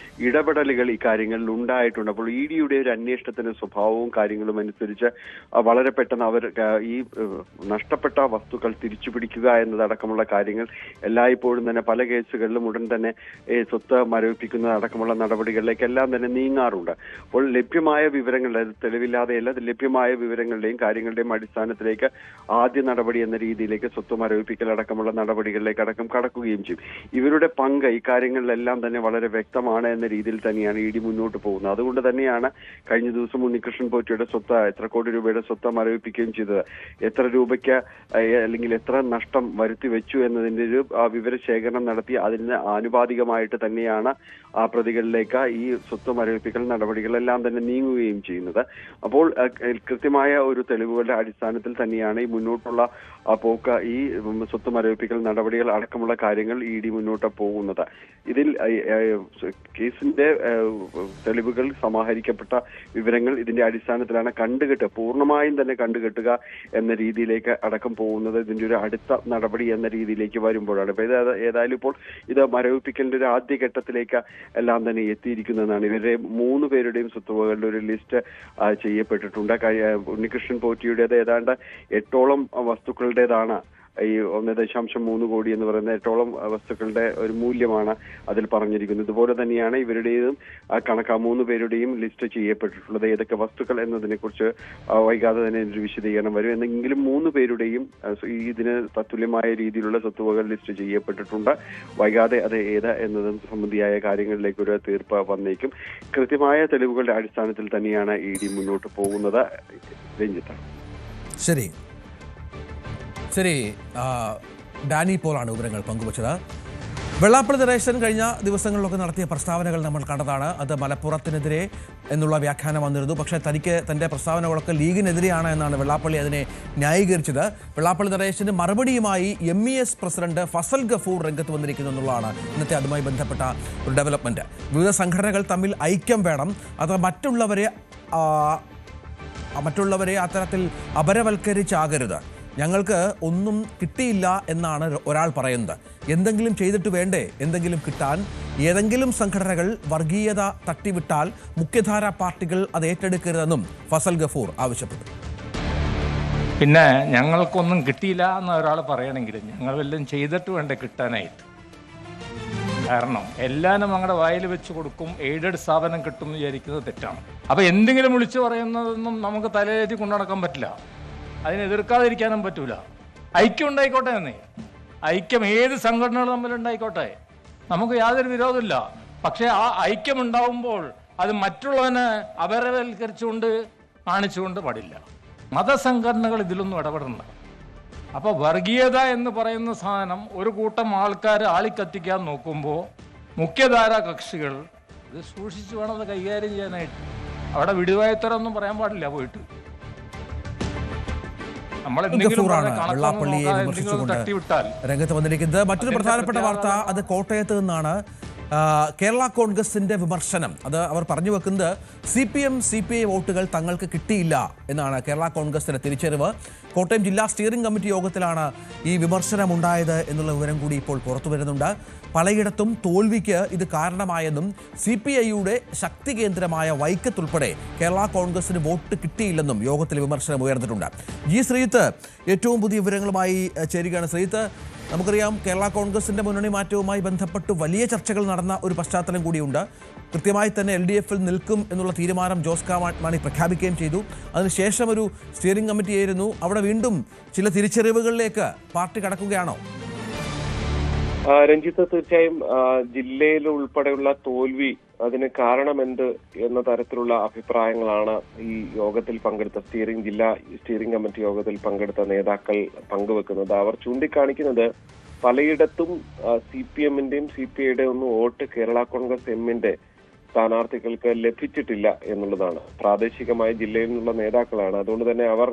ഇടപെടലുകൾ ഈ കാര്യങ്ങളിൽ ഉണ്ടായിട്ടുണ്ട്. അപ്പോൾ EDയുടെ ഒരു അന്വേഷണത്തിന്റെ സ്വഭാവവും കാര്യങ്ങളും അനുസരിച്ച് വളരെ പെട്ടെന്ന് അവർ ഈ നഷ്ടപ്പെട്ട വസ്തുക്കൾ തിരിച്ചുപിടിക്കുക എന്നതടക്കമുള്ള കാര്യങ്ങൾ എല്ലായ്പ്പോഴും തന്നെ പല കേസുകളിലും ഉടൻ തന്നെ സ്വത്ത് മരവിപ്പിക്കുന്ന അടക്കമുള്ള നടപടികളിലേക്കെല്ലാം തന്നെ നീങ്ങാറുണ്ട്. അപ്പോൾ ലഭ്യമായ വിവരങ്ങൾ, തെളിവില്ലാതെയല്ല, ലഭ്യമായ വിവരങ്ങളുടെയും കാര്യങ്ങളുടെയും അടിസ്ഥാനത്തിലേക്ക് ആദ്യ നടപടി എന്ന രീതിയിലേക്ക് സ്വത്ത് മരവിപ്പിക്കൽ അടക്കമുള്ള നടപടികളിലേക്ക് അടക്കം കടക്കുകയും ചെയ്യും. ഇവരുടെ പങ്ക് ഈ കാര്യങ്ങളിലെല്ലാം തന്നെ വളരെ വ്യക്തമാണ് എന്ന രീതിയിൽ തന്നെയാണ് ED മുന്നോട്ട് പോകുന്നത്. അതുകൊണ്ട് തന്നെയാണ് കഴിഞ്ഞ ദിവസം ഉണ്ണികൃഷ്ണൻ പോറ്റിയുടെ സ്വത്ത്, എത്ര കോടി രൂപയുടെ സ്വത്ത് മരവിപ്പിക്കുകയും ചെയ്തത്, എത്ര രൂപയ്ക്ക് അല്ലെങ്കിൽ എത്ര നഷ്ടം വരുത്തി വെച്ചു എന്നതിന്റെ ഒരു വിവരശേഖരണം നടത്തി അതിന് ആനുപാതികമായിട്ട് തന്നെയാണ് ആ പ്രതികളിലേക്ക് ഈ സ്വത്ത് മരവിപ്പിക്കൽ നടപടികളെല്ലാം തന്നെ നീങ്ങുകയും ചെയ്യുന്നത്. അപ്പോൾ കൃത്യമായ ഒരു തെളിവുകളുടെ അടിസ്ഥാനത്തിൽ തന്നെയാണ് ഈ മുന്നോട്ടുള്ള പോക്ക്, ഈ സ്വത്ത് മരവിപ്പിക്കൽ നടപടികൾ അടക്കമുള്ള കാര്യങ്ങൾ ED മുന്നോട്ട് പോകുന്നത്. ഇതിൽ കേസിന്റെ തെളിവുകൾ, സമാഹരിക്കപ്പെട്ട വിവരങ്ങൾ ഇതിന്റെ അടിസ്ഥാനത്തിലാണ് പൂർണ്ണമായും തന്നെ കണ്ടുകെട്ടുക എന്ന രീതിയിലേക്ക് അടക്കം പോകുന്നത്. ഇതിന്റെ ഒരു അടുത്ത നടപടി എന്ന രീതിയിലേക്ക് വരുമ്പോഴാണ്. അപ്പൊ ഏതായാലും ഇപ്പോൾ ഇത് മരവിപ്പിക്കലിന്റെ ഒരു ആദ്യഘട്ടത്തിലേക്ക് എല്ലാം തന്നെ എത്തിയിരിക്കുന്നതാണ്. ഇവരുടെ 3 പേരുടെയും സ്വത്തുവകളുടെ ഒരു ലിസ്റ്റ് ചെയ്യപ്പെട്ടിട്ടുണ്ട്. ഉണ്ണികൃഷ്ണൻ പോറ്റിയുടേത് ഏതാണ്ട് 8ഓളം വസ്തുക്കളുടേതാണ്. ഈ 1.3 കോടി എന്ന് പറയുന്ന 8ഓളം വസ്തുക്കളുടെ ഒരു മൂല്യമാണ് അതിൽ പറഞ്ഞിരിക്കുന്നത്. ഇതുപോലെ തന്നെയാണ് ഇവരുടേതും കണക്ക് 3 പേരുടെയും ലിസ്റ്റ് ചെയ്യപ്പെട്ടിട്ടുള്ളത്. ഏതൊക്കെ വസ്തുക്കൾ എന്നതിനെ കുറിച്ച് വൈകാതെ തന്നെ ഒരു വിശദീകരണം വരും. എന്നെങ്കിലും 3 പേരുടെയും ഇതിന് തത്തുല്യമായ രീതിയിലുള്ള സ്വത്തുവകൾ ലിസ്റ്റ് ചെയ്യപ്പെട്ടിട്ടുണ്ട്. വൈകാതെ അത് ഏത് എന്നതും സംബന്ധിയായ കാര്യങ്ങളിലേക്ക് ഒരു തീർപ്പ് വന്നേക്കും. കൃത്യമായ തെളിവുകളുടെ അടിസ്ഥാനത്തിൽ തന്നെയാണ് ED മുന്നോട്ട് പോകുന്നത്. രഞ്ജിത്ത്, ശരി, ഡാനി പോളാണ് വിവരങ്ങൾ പങ്കുവച്ചത്. വെള്ളാപ്പള്ളി നടേശൻ കഴിഞ്ഞ ദിവസങ്ങളിലൊക്കെ നടത്തിയ പ്രസ്താവനകൾ നമ്മൾ കണ്ടതാണ്. അത് മലപ്പുറത്തിനെതിരെ എന്നുള്ള വ്യാഖ്യാനം വന്നിരുന്നു. പക്ഷേ തനിക്ക് തൻ്റെ പ്രസ്താവനകളൊക്കെ ലീഗിനെതിരെയാണ് എന്നാണ് വെള്ളാപ്പള്ളി അതിനെ ന്യായീകരിച്ചത്. വെള്ളാപ്പള്ളി നടേശന് മറുപടിയുമായി MES പ്രസിഡന്റ് ഫസൽ ഗഫൂർ രംഗത്ത് വന്നിരിക്കുന്നു എന്നുള്ളതാണ് ഇന്നത്തെ അതുമായി ബന്ധപ്പെട്ട ഒരു ഡെവലപ്മെന്റ്. വിവിധ സംഘടനകൾ തമ്മിൽ ഐക്യം വേണം, അത് മറ്റുള്ളവരെ അത്തരത്തിൽ അപരവൽക്കരിച്ചാകരുത്. ഞങ്ങൾക്ക് ഒന്നും കിട്ടിയില്ല എന്നാണ് ഒരാൾ പറയുന്നത്. എന്തെങ്കിലും ചെയ്തിട്ട് വേണ്ടേ എന്തെങ്കിലും കിട്ടാൻ? ഏതെങ്കിലും സംഘടനകൾ വർഗീയത തട്ടിവിട്ടാൽ മുഖ്യധാരാ പാർട്ടികൾ അത് ഏറ്റെടുക്കരുതെന്നും ഫസൽ ഗഫൂർ ആവശ്യപ്പെട്ടു. പിന്നെ ഞങ്ങൾക്കൊന്നും കിട്ടിയില്ല എന്ന് ഒരാൾ പറയണമെങ്കിൽ ഞങ്ങൾ വല്ലതും ചെയ്തിട്ട് വേണ്ടേ കിട്ടാനായിട്ട്. കാരണം എല്ലാവരും ഞങ്ങളുടെ വായിൽ വെച്ച് കൊടുക്കും, എയ്ഡഡ് സ്ഥാപനം കിട്ടും എന്ന് വിചാരിക്കുന്നത് തെറ്റാണ്. അപ്പോൾ എന്തെങ്കിലും വിളിച്ചു പറയുന്നതൊന്നും നമുക്ക് തലയിലേറ്റി കൊണ്ടു നടക്കാൻ പറ്റില്ല, അതിനെ എതിർക്കാതിരിക്കാനും പറ്റൂല. ഐക്യം ഉണ്ടായിക്കോട്ടെ എന്നേ, ഐക്യം ഏത് സംഘടനകൾ തമ്മിലുണ്ടായിക്കോട്ടെ, നമുക്ക് യാതൊരു വിരോധമില്ല. പക്ഷേ ആ ഐക്യം ഉണ്ടാവുമ്പോൾ അത് മറ്റുള്ളവനെ അപരവൽക്കരിച്ചുകൊണ്ട് കാണിച്ചുകൊണ്ട് പാടില്ല. മതസംഘടനകൾ ഇതിലൊന്നും ഇടപെടണ്ട. അപ്പോൾ വർഗീയത എന്ന് പറയുന്ന സാധനം ഒരു കൂട്ടം ആൾക്കാർ ആളിക്കത്തിക്കാൻ നോക്കുമ്പോൾ മുഖ്യധാരാ കക്ഷികൾ ഇത് സൂക്ഷിച്ചു വേണം അത് കൈകാര്യം ചെയ്യാനായിട്ട്. അവിടെ വിടുവായത്തരൊന്നും പറയാൻ പാടില്ല. പോയിട്ട് വെള്ളാപ്പള്ളിയെ വിമർശിച്ചുകൊണ്ട് രംഗത്ത് വന്നിരിക്കുന്നത് മറ്റൊരു പ്രധാനപ്പെട്ട വാർത്ത അത് കോട്ടയത്ത് നിന്നാണ്. കേരള കോൺഗ്രസിന്റെ വിമർശനം അത് അവർ പറഞ്ഞു വെക്കുന്നത് CPI വോട്ടുകൾ തങ്ങൾക്ക് കിട്ടിയില്ല എന്നാണ് കേരള കോൺഗ്രസിന്റെ തിരിച്ചറിവ്. കോട്ടയം ജില്ലാ സ്റ്റിയറിംഗ് കമ്മിറ്റി യോഗത്തിലാണ് ഈ വിമർശനം ഉണ്ടായത് എന്നുള്ള വിവരം കൂടി ഇപ്പോൾ പുറത്തു വരുന്നുണ്ട്. പലയിടത്തും തോൽവിക്ക് ഇത് കാരണമായെന്നും CPIയുടെ ശക്തി കേന്ദ്രമായ വൈക്കത്തുൾപ്പെടെ കേരള കോൺഗ്രസിന് വോട്ട് കിട്ടിയില്ലെന്നും യോഗത്തിൽ വിമർശനം ഉയർന്നിട്ടുണ്ട്. ജി ശ്രീജിത്ത് ഏറ്റവും പുതിയ വിവരങ്ങളുമായി ചേരുകയാണ്. ശ്രീജിത്ത്, നമുക്കറിയാം കേരള കോൺഗ്രസിന്റെ മുന്നണി മാറ്റവുമായി ബന്ധപ്പെട്ട് വലിയ ചർച്ചകൾ നടന്ന ഒരു പശ്ചാത്തലം കൂടിയുണ്ട്. കൃത്യമായി തന്നെ LDFൽ നിൽക്കും എന്നുള്ള തീരുമാനം ജോസ് കെ മാണി പ്രഖ്യാപിക്കുകയും ചെയ്തു. അതിനുശേഷം ഒരു സ്റ്റിയറിംഗ് കമ്മിറ്റി ആയിരുന്നു. അവിടെ വീണ്ടും ചില തിരിച്ചറിവുകളിലേക്ക് പാർട്ടി കടക്കുകയാണോ? രഞ്ജിത്ത്, തീർച്ചയായും ജില്ലയിൽ ഉൾപ്പെടെയുള്ള തോൽവി അതിന് കാരണമെന്ത് എന്ന തരത്തിലുള്ള അഭിപ്രായങ്ങളാണ് ഈ യോഗത്തിൽ പങ്കെടുത്ത ജില്ലാ സ്റ്റിയറിംഗ് കമ്മിറ്റി യോഗത്തിൽ പങ്കെടുത്ത നേതാക്കൾ പങ്കുവെക്കുന്നത്. അവർ ചൂണ്ടിക്കാണിക്കുന്നത് പലയിടത്തും CPMന്റെയും CPIയുടെയും ഒന്നും വോട്ട് കേരള കോൺഗ്രസ് എമ്മിന്റെ സ്ഥാനാർത്ഥികൾക്ക് ലഭിച്ചിട്ടില്ല എന്നുള്ളതാണ്. പ്രാദേശികമായ ജില്ലയിൽ നിന്നുള്ള നേതാക്കളാണ്. അതുകൊണ്ട് തന്നെ അവർ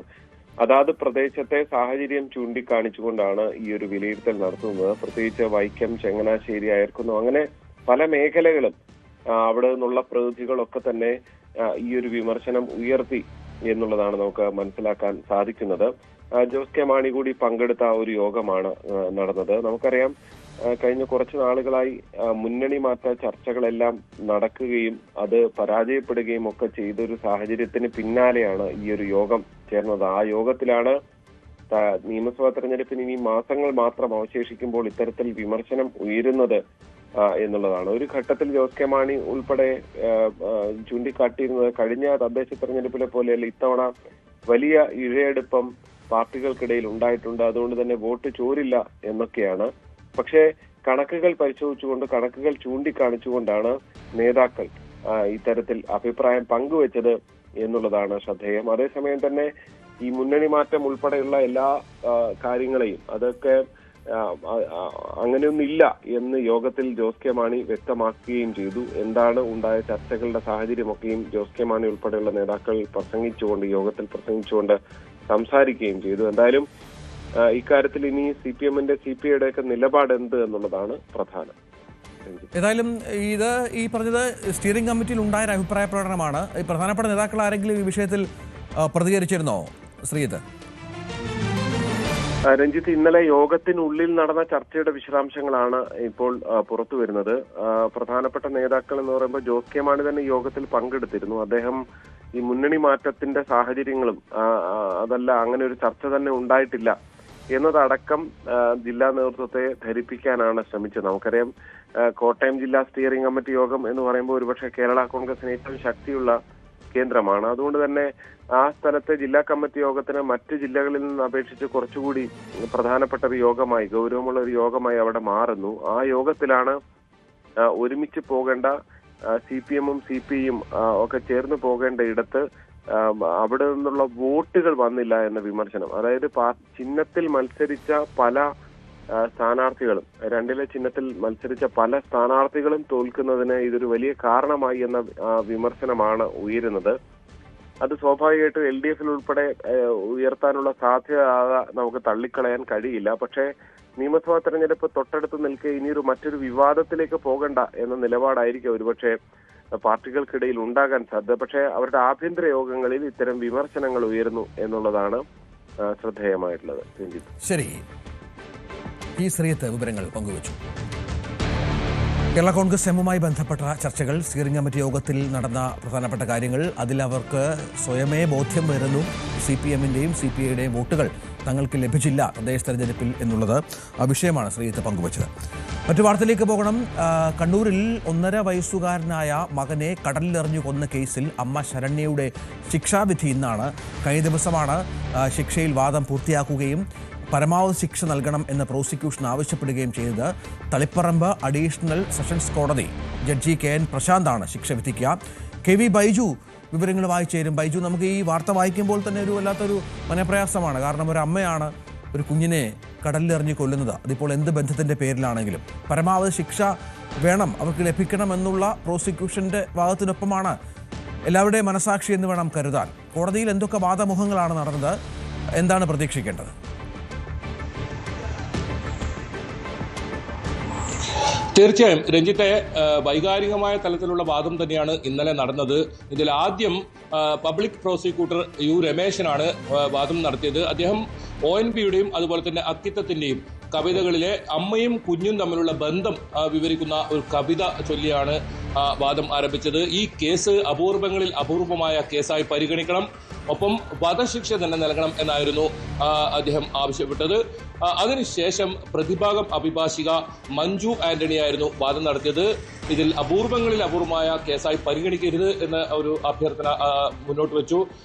അതാത് പ്രദേശത്തെ സാഹചര്യം ചൂണ്ടിക്കാണിച്ചുകൊണ്ടാണ് ഈ ഒരു വിലയിരുത്തൽ നടത്തുന്നത്. പ്രത്യേകിച്ച് വൈക്കം, ചങ്ങനാശ്ശേരി, അയർക്കുന്നം അങ്ങനെ പല മേഖലകളും അവിടെ നിന്നുള്ള പ്രതിനിധികളൊക്കെ തന്നെ ഈ ഒരു വിമർശനം ഉയർത്തി എന്നുള്ളതാണ് നമുക്ക് മനസ്സിലാക്കാൻ സാധിക്കുന്നത്. ജോസ് കെ മാണി കൂടി പങ്കെടുത്ത ഒരു യോഗമാണ് നടന്നത്. നമുക്കറിയാം കഴിഞ്ഞ കുറച്ചു നാളുകളായി മുന്നണി മാറ്റ ചർച്ചകളെല്ലാം നടക്കുകയും അത് പരാജയപ്പെടുകയും ഒക്കെ ചെയ്തൊരു സാഹചര്യത്തിന് പിന്നാലെയാണ് ഈ ഒരു യോഗം ചേർന്നത്. ആ യോഗത്തിലാണ് നിയമസഭാ തെരഞ്ഞെടുപ്പിന് ഇനി മാസങ്ങൾ മാത്രം അവശേഷിക്കുമ്പോൾ ഇത്തരത്തിൽ വിമർശനം ഉയരുന്നത് എന്നുള്ളതാണ്. ഒരു ഘട്ടത്തിൽ ജോസ് കെ മാണി ഉൾപ്പെടെ ചൂണ്ടിക്കാട്ടിയിരുന്നത് കഴിഞ്ഞ തദ്ദേശ തെരഞ്ഞെടുപ്പിലെ പോലെയല്ല, ഇത്തവണ വലിയ ഇഴയെടുപ്പം പാർട്ടികൾക്കിടയിൽ ഉണ്ടായിട്ടുണ്ട്, അതുകൊണ്ട് തന്നെ വോട്ട് ചോരില്ല എന്നൊക്കെയാണ്. പക്ഷേ കണക്കുകൾ പരിശോധിച്ചുകൊണ്ട്, കണക്കുകൾ ചൂണ്ടിക്കാണിച്ചുകൊണ്ടാണ് നേതാക്കൾ ഇത്തരത്തിൽ അഭിപ്രായം പങ്കുവെച്ചത് എന്നുള്ളതാണ് ശ്രദ്ധേയം. അതേസമയം തന്നെ ഈ മുന്നണി മാറ്റം ഉൾപ്പെടെയുള്ള എല്ലാ കാര്യങ്ങളെയും അതൊക്കെ അങ്ങനെയൊന്നില്ല എന്ന് യോഗത്തിൽ ജോസ് കെ മാണി വ്യക്തമാക്കുകയും ചെയ്തു. എന്താണ് ഉണ്ടായ ചർച്ചകളുടെ സാഹചര്യമൊക്കെയും ജോസ് കെ മാണി ഉൾപ്പെടെയുള്ള നേതാക്കൾ യോഗത്തിൽ പ്രസംഗിച്ചുകൊണ്ട് സംസാരിക്കുകയും ചെയ്തു. എന്തായാലും ഇക്കാര്യത്തിൽ ഇനി CPMന്റെ CPIയുടെ ഒക്കെ നിലപാട് എന്ത് എന്നുള്ളതാണ് പ്രധാനം. ഏതായാലും ഇത് ഈ പറഞ്ഞത് സ്റ്റിയറിംഗ് കമ്മിറ്റിയിൽ ഉണ്ടായ അഭിപ്രായ പ്രകടനമാണ്. ഈ പ്രധാനപ്പെട്ട നേതാക്കൾ ആരെങ്കിലും ഈ വിഷയത്തിൽ പ്രതികരിച്ചിരുന്നോ ശ്രീജിത്ത്? രഞ്ജിത്ത്, ഇന്നലെ യോഗത്തിനുള്ളിൽ നടന്ന ചർച്ചയുടെ വിശദാംശങ്ങളാണ് ഇപ്പോൾ പുറത്തു വരുന്നത്. പ്രധാനപ്പെട്ട നേതാക്കൾ എന്ന് പറയുമ്പോൾ ജോസ് കെ മാണി തന്നെ യോഗത്തിൽ പങ്കെടുത്തിരുന്നു. അദ്ദേഹം ഈ മുന്നണി മാറ്റത്തിന്റെ സാഹചര്യങ്ങളും അതല്ല അങ്ങനെ ഒരു ചർച്ച തന്നെ ഉണ്ടായിട്ടില്ല എന്നതടക്കം ജില്ലാ നേതൃത്വത്തെ ധരിപ്പിക്കാനാണ് ശ്രമിച്ചത്. നമുക്കറിയാം കോട്ടയം ജില്ലാ സ്റ്റിയറിംഗ് കമ്മിറ്റി യോഗം എന്ന് പറയുമ്പോൾ ഒരുപക്ഷെ കേരള കോൺഗ്രസിന് ഏറ്റവും ശക്തിയുള്ള കേന്ദ്രമാണ്. അതുകൊണ്ട് തന്നെ ആ സ്ഥലത്തെ ജില്ലാ കമ്മിറ്റി യോഗത്തിന് മറ്റ് ജില്ലകളിൽ നിന്ന് അപേക്ഷിച്ച് കുറച്ചുകൂടി പ്രധാനപ്പെട്ട ഒരു യോഗമായി, ഗൗരവമുള്ള ഒരു യോഗമായി അവിടെ മാറുന്നു. ആ യോഗത്തിലാണ് ഒരുമിച്ച് പോകേണ്ട CPMും CPIയും ഒക്കെ ചേർന്ന് പോകേണ്ട ഇടത്ത് അവിടെ നിന്നുള്ള വോട്ടുകൾ വന്നില്ല എന്ന വിമർശനം. അതായത് ചിഹ്നത്തിൽ മത്സരിച്ച പല സ്ഥാനാർത്ഥികളും, രണ്ടിലെ ചിഹ്നത്തിൽ മത്സരിച്ച പല സ്ഥാനാർത്ഥികളും തോൽക്കുന്നതിന് ഇതൊരു വലിയ കാരണമായി എന്ന വിമർശനമാണ് ഉയരുന്നത്. അത് സ്വാഭാവികമായിട്ടും LDFൽ ഉൾപ്പെടെ ഉയർത്താനുള്ള സാധ്യത നമുക്ക് തള്ളിക്കളയാൻ കഴിയില്ല. പക്ഷേ നിയമസഭാ തെരഞ്ഞെടുപ്പ് തൊട്ടടുത്ത് നിൽക്കെ ഇനിയൊരു മറ്റൊരു വിവാദത്തിലേക്ക് പോകണ്ട എന്ന നിലപാടായിരിക്കും ഒരുപക്ഷെ പാർട്ടികൾക്കിടയിൽ ഉണ്ടാകാൻ സാധ്യത. പക്ഷേ അവരുടെ ആഭ്യന്തര യോഗങ്ങളിൽ ഇത്തരം വിമർശനങ്ങൾ ഉയരുന്നു എന്നുള്ളതാണ് ശ്രദ്ധേയമായിട്ടുള്ളത്. ശരി, ഈ ശ്രീജിത്ത് വിവരങ്ങൾ പങ്കുവച്ചു. കേരള കോൺഗ്രസ് എമ്മുമായി ബന്ധപ്പെട്ട ചർച്ചകൾ, സ്റ്റിയറിംഗ് കമ്മിറ്റി യോഗത്തിൽ നടന്ന പ്രധാനപ്പെട്ട കാര്യങ്ങൾ, അതിൽ അവർക്ക് സ്വയമേ ബോധ്യം വരുന്നു CPM-ൻ്റെയും CPI-യുടെയും വോട്ടുകൾ തങ്ങൾക്ക് ലഭിച്ചില്ല തദ്ദേശ തെരഞ്ഞെടുപ്പിൽ എന്നുള്ളത് വിഷയമാണ് ശ്രീജിത്ത് പങ്കുവച്ചത്. മറ്റു വാർത്തയിലേക്ക് പോകണം. കണ്ണൂരിൽ 1.5 വയസ്സുകാരനായ മകനെ കടലിലെറിഞ്ഞു കൊന്ന കേസിൽ അമ്മ ശരണ്യയുടെ ശിക്ഷാവിധി ഇന്നാണ്. കഴിഞ്ഞ ദിവസമാണ് ശിക്ഷയിൽ വാദം പൂർത്തിയാക്കുകയും പരമാവധി ശിക്ഷ നൽകണം എന്ന് പ്രോസിക്യൂഷൻ ആവശ്യപ്പെടുകയും ചെയ്തത്. തളിപ്പറമ്പ് അഡീഷണൽ സെഷൻസ് കോടതി ജഡ്ജി KN പ്രശാന്താണ് ശിക്ഷ വിധിക്കുക. KV ബൈജു വിവരങ്ങളുമായി ചേരും. ബൈജു, നമുക്ക് ഈ വാർത്ത വായിക്കുമ്പോൾ തന്നെ ഒരു വല്ലാത്തൊരു മനപ്രയാസമാണ്. കാരണം ഒരു അമ്മയാണ് ഒരു കുഞ്ഞിനെ കടലിലെറിഞ്ഞ് കൊല്ലുന്നത്. അതിപ്പോൾ എന്ത് ബന്ധത്തിൻ്റെ പേരിലാണെങ്കിലും പരമാവധി ശിക്ഷ വേണം, അവർക്ക് ലഭിക്കണമെന്നുള്ള പ്രോസിക്യൂഷൻ്റെ വാദത്തിനൊപ്പമാണ് എല്ലാവരുടെയും മനസാക്ഷി എന്ന് വേണം കരുതാൻ. കോടതിയിൽ എന്തൊക്കെ വാദമുഖങ്ങളാണ് നടന്നത്, എന്താണ് പ്രതീക്ഷിക്കേണ്ടത്? തീർച്ചയായും രഞ്ജിത്തെ, വൈകാരികമായ തലത്തിലുള്ള വാദം തന്നെയാണ് ഇന്നലെ നടന്നത്. ഇതിൽ ആദ്യം പബ്ലിക് പ്രോസിക്യൂട്ടർ U രമേശനാണ് വാദം നടത്തിയത്. അദ്ദേഹം ONP-യുടെയും അതുപോലെ തന്നെ അക്കിത്തത്തിൻ്റെയും കവിതകളിലെ അമ്മയും കുഞ്ഞും തമ്മിലുള്ള ബന്ധം വിവരിക്കുന്ന ഒരു കവിത ചൊല്ലിയാണ് വാദം ആരംഭിച്ചത്. ഈ കേസ് അപൂർവങ്ങളിൽ അപൂർവമായ കേസായി പരിഗണിക്കണം, ഒപ്പം വധശിക്ഷ തന്നെ നൽകണം എന്നായിരുന്നു അദ്ദേഹം ആവശ്യപ്പെട്ടത്. അതിനുശേഷം പ്രതിഭാഗം അഭിഭാഷിക മഞ്ജു ആന്റണി ആയിരുന്നു വാദം നടത്തിയത്. ഇതിൽ അപൂർവങ്ങളിൽ അപൂർവമായ കേസായി പരിഗണിക്കരുത് എന്ന ഒരു അഭ്യർത്ഥന മുന്നോട്ട് വെച്ചു.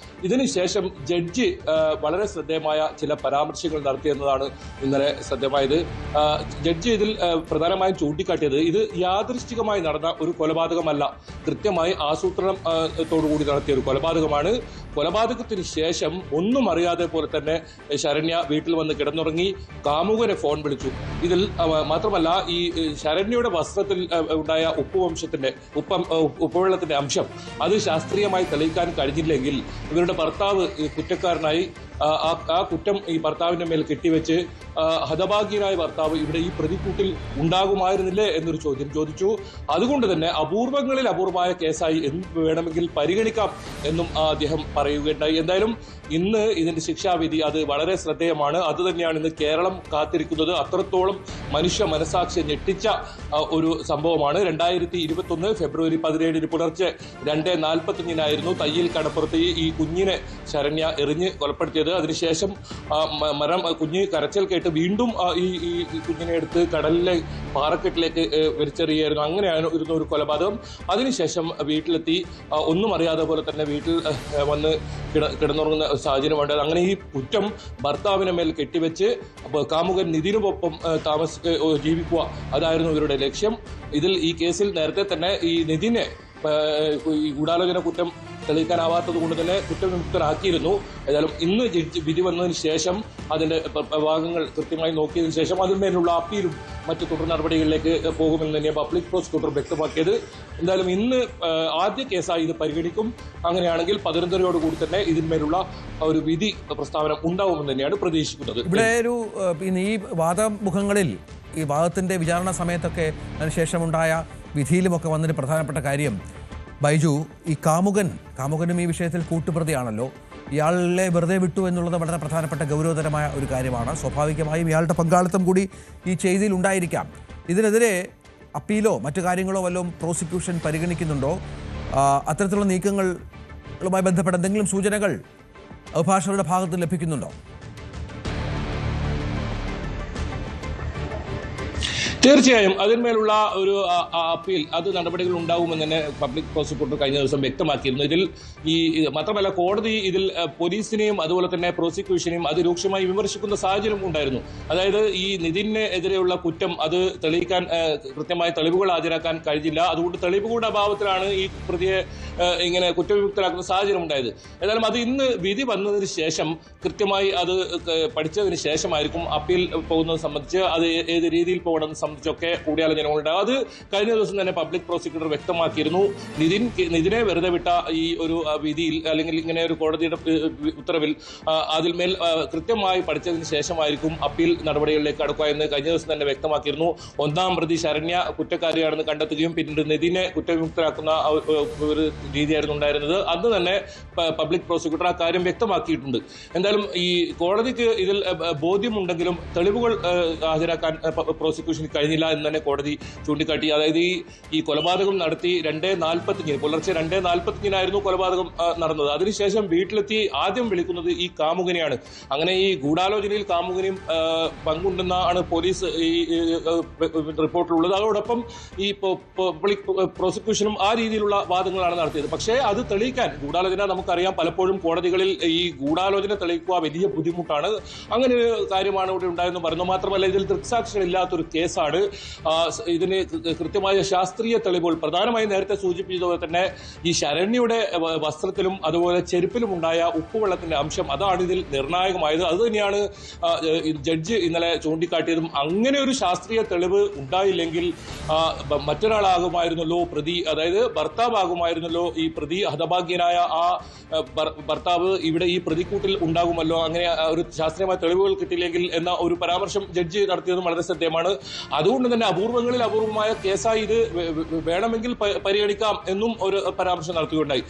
ഇതിനുശേഷം ജഡ്ജി വളരെ ശ്രദ്ധേയമായ ചില പരാമർശങ്ങൾ നടത്തിയെന്നതാണ് ഇന്നലെ ശ്രദ്ധേയമായത്. ജഡ്ജി ഇതിൽ പ്രധാനമായും ചൂണ്ടിക്കാട്ടിയത് ഇത് യാദൃശ്ചികമായി നടന്ന ഒരു കൊലപാതകമല്ല, കൃത്യമായി ആസൂത്രണത്തോടുകൂടി നടത്തിയ ഒരു കൊലപാതകമാണ്. കൊലപാതകത്തിന് ശേഷം ഒന്നും അറിയാതെ പോലെ തന്നെ ശരണ്യ വീട്ടിൽ വന്ന് കിടന്നുറങ്ങി, കാമുകനെ ഫോൺ വിളിച്ചു. ഇതിൽ മാത്രമല്ല, ഈ ശരണ്യയുടെ വസ്ത്രത്തിൽ ഉണ്ടായ ഉപ്പുവെള്ളത്തിന്റെ അംശം അത് ശാസ്ത്രീയമായി തെളിയിക്കാൻ കഴിഞ്ഞില്ലെങ്കിൽ ഇവരുടെ ഭർത്താവ് കുറ്റക്കാരനായി ആ കുറ്റം ഈ ഭർത്താവിന്റെ മേൽ കെട്ടിവെച്ച് ഹതഭാഗ്യനായ ഭർത്താവ് ഇവിടെ ഈ പ്രതിക്കൂട്ടിൽ ഉണ്ടാകുമായിരുന്നില്ലേ എന്നൊരു ചോദ്യം ചോദിച്ചു. അതുകൊണ്ട് തന്നെ അപൂർവങ്ങളിൽ അപൂർവമായ കേസായി വേണമെങ്കിൽ പരിഗണിക്കാം എന്നും അദ്ദേഹം പറയുകയുണ്ടായി. എന്തായാലും ഇന്ന് ഇതിന്റെ ശിക്ഷാവിധി അത് വളരെ ശ്രദ്ധേയമാണ്. അതുതന്നെയാണ് ഇന്ന് കേരളം കാത്തിരിക്കുന്നത്. അത്രത്തോളം മനുഷ്യ മനസാക്ഷിയെ ഞെട്ടിച്ച ഒരു സംഭവമാണ്. 2021 ഫെബ്രുവരി 17 പുലർച്ചെ 2:45 തയ്യിൽ കടപ്പുറത്ത് ഈ കുഞ്ഞിനെ ശരണ്യ എറിഞ്ഞ് കൊലപ്പെടുത്തിയത്. അതിനുശേഷം കുഞ്ഞ് കരച്ചിൽ കേട്ട് വീണ്ടും ഈ കുഞ്ഞിനെ എടുത്ത് കടലിലെ പാറക്കെട്ടിലേക്ക് വലിച്ചെറിയായിരുന്നു. അങ്ങനെയായിരുന്നു ഒരു കൊലപാതകം. അതിനുശേഷം വീട്ടിലെത്തി ഒന്നും അറിയാതെ പോലെ തന്നെ വീട്ടിൽ വന്ന് കിടന്നുറങ്ങുന്ന സാഹചര്യമുണ്ട്. അങ്ങനെ ഈ കുറ്റം ഭർത്താവിനെ മേൽ കെട്ടിവെച്ച് കാമുകൻ നിതിനുമൊപ്പം ജീവിക്കുക, അതായിരുന്നു ഇവരുടെ ലക്ഷ്യം. ഇതിൽ ഈ കേസിൽ നേരത്തെ തന്നെ ഈ നിതിനെ ഈ ഗൂഢാലോചന കുറ്റം തെളിയിക്കാനാവാത്തത് കൊണ്ട് തന്നെ കുറ്റവിമുക്തനാക്കിയിരുന്നു. ഏതായാലും ഇന്ന് വിധി വന്നതിന് ശേഷം അതിന്റെ ഭാഗങ്ങൾ കൃത്യമായി നോക്കിയതിനു ശേഷം അതിന്മേലുള്ള അപ്പീലും മറ്റു തുടർ നടപടികളിലേക്ക് പോകുമെന്ന് തന്നെ പബ്ലിക് പ്രോസിക്യൂട്ടർ വ്യക്തമാക്കിയത്. എന്തായാലും ഇന്ന് ആദ്യ കേസായി ഇത് പരിഗണിക്കും. അങ്ങനെയാണെങ്കിൽ 11:30 തന്നെ ഇതിന്മേലുള്ള ഒരു വിധി പ്രസ്താവന ഉണ്ടാവുമെന്ന് തന്നെയാണ് പ്രതീക്ഷിക്കുന്നത്. ഇവിടെ ഈ വാദമുഖങ്ങളിൽ ഈ വാദത്തിന്റെ വിചാരണ സമയത്തൊക്കെ അതിനുശേഷമുണ്ടായ വിധിയിലുമൊക്കെ വന്നൊരു പ്രധാനപ്പെട്ട കാര്യം ബൈജു, ഈ കാമുകനും ഈ വിഷയത്തിൽ കൂട്ടുപ്രതിയാണല്ലോ. ഇയാളെ വെറുതെ വിട്ടു എന്നുള്ളത് വളരെ പ്രധാനപ്പെട്ട ഗൗരവതരമായ ഒരു കാര്യമാണ്. സ്വാഭാവികമായും ഇയാളുടെ പങ്കാളിത്തം കൂടി ഈ ചെയ്തിയിൽ ഉണ്ടായിരിക്കാം. ഇതിനെതിരെ അപ്പീലോ മറ്റു കാര്യങ്ങളോ വല്ലതും പ്രോസിക്യൂഷൻ പരിഗണിക്കുന്നുണ്ടോ? അത്തരത്തിലുള്ള നീക്കങ്ങളുമായി ബന്ധപ്പെട്ട എന്തെങ്കിലും സൂചനകൾ അഭിഭാഷകരുടെ ഭാഗത്ത് ലഭിക്കുന്നുണ്ടോ? തീർച്ചയായും അതിന്മേലുള്ള ഒരു അപ്പീൽ അത് നടപടികൾ ഉണ്ടാവുമെന്ന് തന്നെ പബ്ലിക് പ്രോസിക്യൂട്ടർ കഴിഞ്ഞ ദിവസം വ്യക്തമാക്കിയിരുന്നു. ഇതിൽ മാത്രമല്ല കോടതി ഇതിൽ പോലീസിനെയും അതുപോലെ തന്നെ പ്രോസിക്യൂഷനെയും അത് രൂക്ഷമായി വിമർശിക്കുന്ന സാഹചര്യം ഉണ്ടായിരുന്നു. അതായത് ഈ നിതിന് എതിരെയുള്ള കുറ്റം അത് തെളിയിക്കാൻ കൃത്യമായ തെളിവുകൾ ഹാജരാക്കാൻ കഴിഞ്ഞില്ല. അതുകൊണ്ട് തെളിവുകളുടെ അഭാവത്തിലാണ് ഈ പ്രതിയെ ഇങ്ങനെ കുറ്റവിമുക്തരാക്കുന്ന സാഹചര്യം ഉണ്ടായത്. ഏതായാലും അത് ഇന്ന് വിധി വന്നതിന് ശേഷം കൃത്യമായി അത് പഠിച്ചതിന് ശേഷമായിരിക്കും അപ്പീൽ പോകുന്നത് സംബന്ധിച്ച് അത് ഏത് രീതിയിൽ പോകണമെന്ന് സംബന്ധിച്ചൊക്കെ കൂടിയാലോചനകളുണ്ടാകും. അത് കഴിഞ്ഞ ദിവസം തന്നെ പബ്ലിക് പ്രോസിക്യൂട്ടർ വ്യക്തമാക്കിയിരുന്നു. നിതിനെ വെറുതെ വിട്ട ഈ ഒരു വിധിയിൽ അല്ലെങ്കിൽ ഇങ്ങനെ ഒരു കോടതിയുടെ ഉത്തരവിൽ അതിന്മേൽ കൃത്യമായി പഠിച്ചതിന് ശേഷമായിരിക്കും അപ്പീൽ നടപടികളിലേക്ക് കടക്കുക എന്ന് കഴിഞ്ഞ ദിവസം തന്നെ വ്യക്തമാക്കിയിരുന്നു. ഒന്നാം പ്രതി ശരണ്യ കുറ്റക്കാരിയാണെന്ന് കണ്ടെത്തുകയും പിന്നീട് നിതിനെ കുറ്റവിമുക്തരാക്കുന്ന ഒരു രീതിയായിരുന്നു ഉണ്ടായിരുന്നത്. അന്ന് തന്നെ പബ്ലിക് പ്രോസിക്യൂട്ടർ ആ കാര്യം വ്യക്തമാക്കിയിട്ടുണ്ട്. എന്തായാലും ഈ കോടതിക്ക് ഇതിൽ ബോധ്യമുണ്ടെങ്കിലും തെളിവുകൾ ഹാജരാക്കാൻ പ്രോസിക്യൂഷന് കഴിഞ്ഞില്ല എന്ന് തന്നെ കോടതി ചൂണ്ടിക്കാട്ടി. അതായത് ഈ കൊലപാതകം നടത്തി 2:45 പുലർച്ചെ 2:45 കൊലപാതകം നടന്നത്. അതിനുശേഷം വീട്ടിലെത്തി ആദ്യം വിളിക്കുന്നത് ഈ കാമുകനെയാണ്. അങ്ങനെ ഈ ഗൂഢാലോചനയിൽ കാമുകനെയും പങ്കുണ്ടെന്നാണ് പോലീസ് ഈ റിപ്പോർട്ടിലുള്ളത്. അതോടൊപ്പം ഈ പബ്ലിക് പ്രോസിക്യൂഷനും ആ രീതിയിലുള്ള വാദങ്ങളാണ് നടത്തിയത്. പക്ഷേ അത് തെളിയിക്കാൻ ഗൂഢാലോചന നമുക്കറിയാം, പലപ്പോഴും കോടതികളിൽ ഈ ഗൂഢാലോചന തെളിയിക്കുക വലിയ ബുദ്ധിമുട്ടാണ്. അങ്ങനെ ഒരു കാര്യമാണ് ഇവിടെ ഉണ്ടായെന്ന് പറയുന്നു. മാത്രമല്ല ഇതിൽ ദൃക്സാക്ഷികളില്ലാത്തൊരു കേസാണ്. ഇതിന് കൃത്യമായ ശാസ്ത്രീയ തെളിവുകൾ പ്രധാനമായും നേരത്തെ സൂചിപ്പിച്ചതുപോലെ തന്നെ ഈ ശരണ്യയുടെ വസ്ത്രത്തിലും അതുപോലെ ചെരുപ്പിലും ഉണ്ടായ ഉപ്പുവെള്ളത്തിന്റെ അംശം അതാണ് ഇതിൽ നിർണായകമായത്. അത് തന്നെയാണ് ജഡ്ജി ഇന്നലെ ചൂണ്ടിക്കാട്ടിയതും. അങ്ങനെ ഒരു ശാസ്ത്രീയ തെളിവ് ഉണ്ടായില്ലെങ്കിൽ മറ്റൊരാളാകുമായിരുന്നല്ലോ പ്രതി, അതായത് ഭർത്താവാകുമായിരുന്നല്ലോ ഈ പ്രതി, ഹതഭാഗ്യനായ ആ ഭർത്താവ് ഇവിടെ ഈ പ്രതിക്കൂട്ടിൽ ഉണ്ടാകുമല്ലോ. അങ്ങനെ ഒരു ശാസ്ത്രീയമായ തെളിവുകൾ കിട്ടിയില്ലെങ്കിൽ എന്ന ഒരു പരാമർശം ജഡ്ജി നടത്തിയതും വളരെ ശ്രദ്ധേയമാണ്. അതുകൊണ്ട് തന്നെ അപൂർവങ്ങളിൽ അപൂർവമായ കേസായി ഇത് വേണമെങ്കിൽ പരിഗണിക്കാം എന്നും ഒരു പരാമർശം നടത്തുകയുണ്ടായി.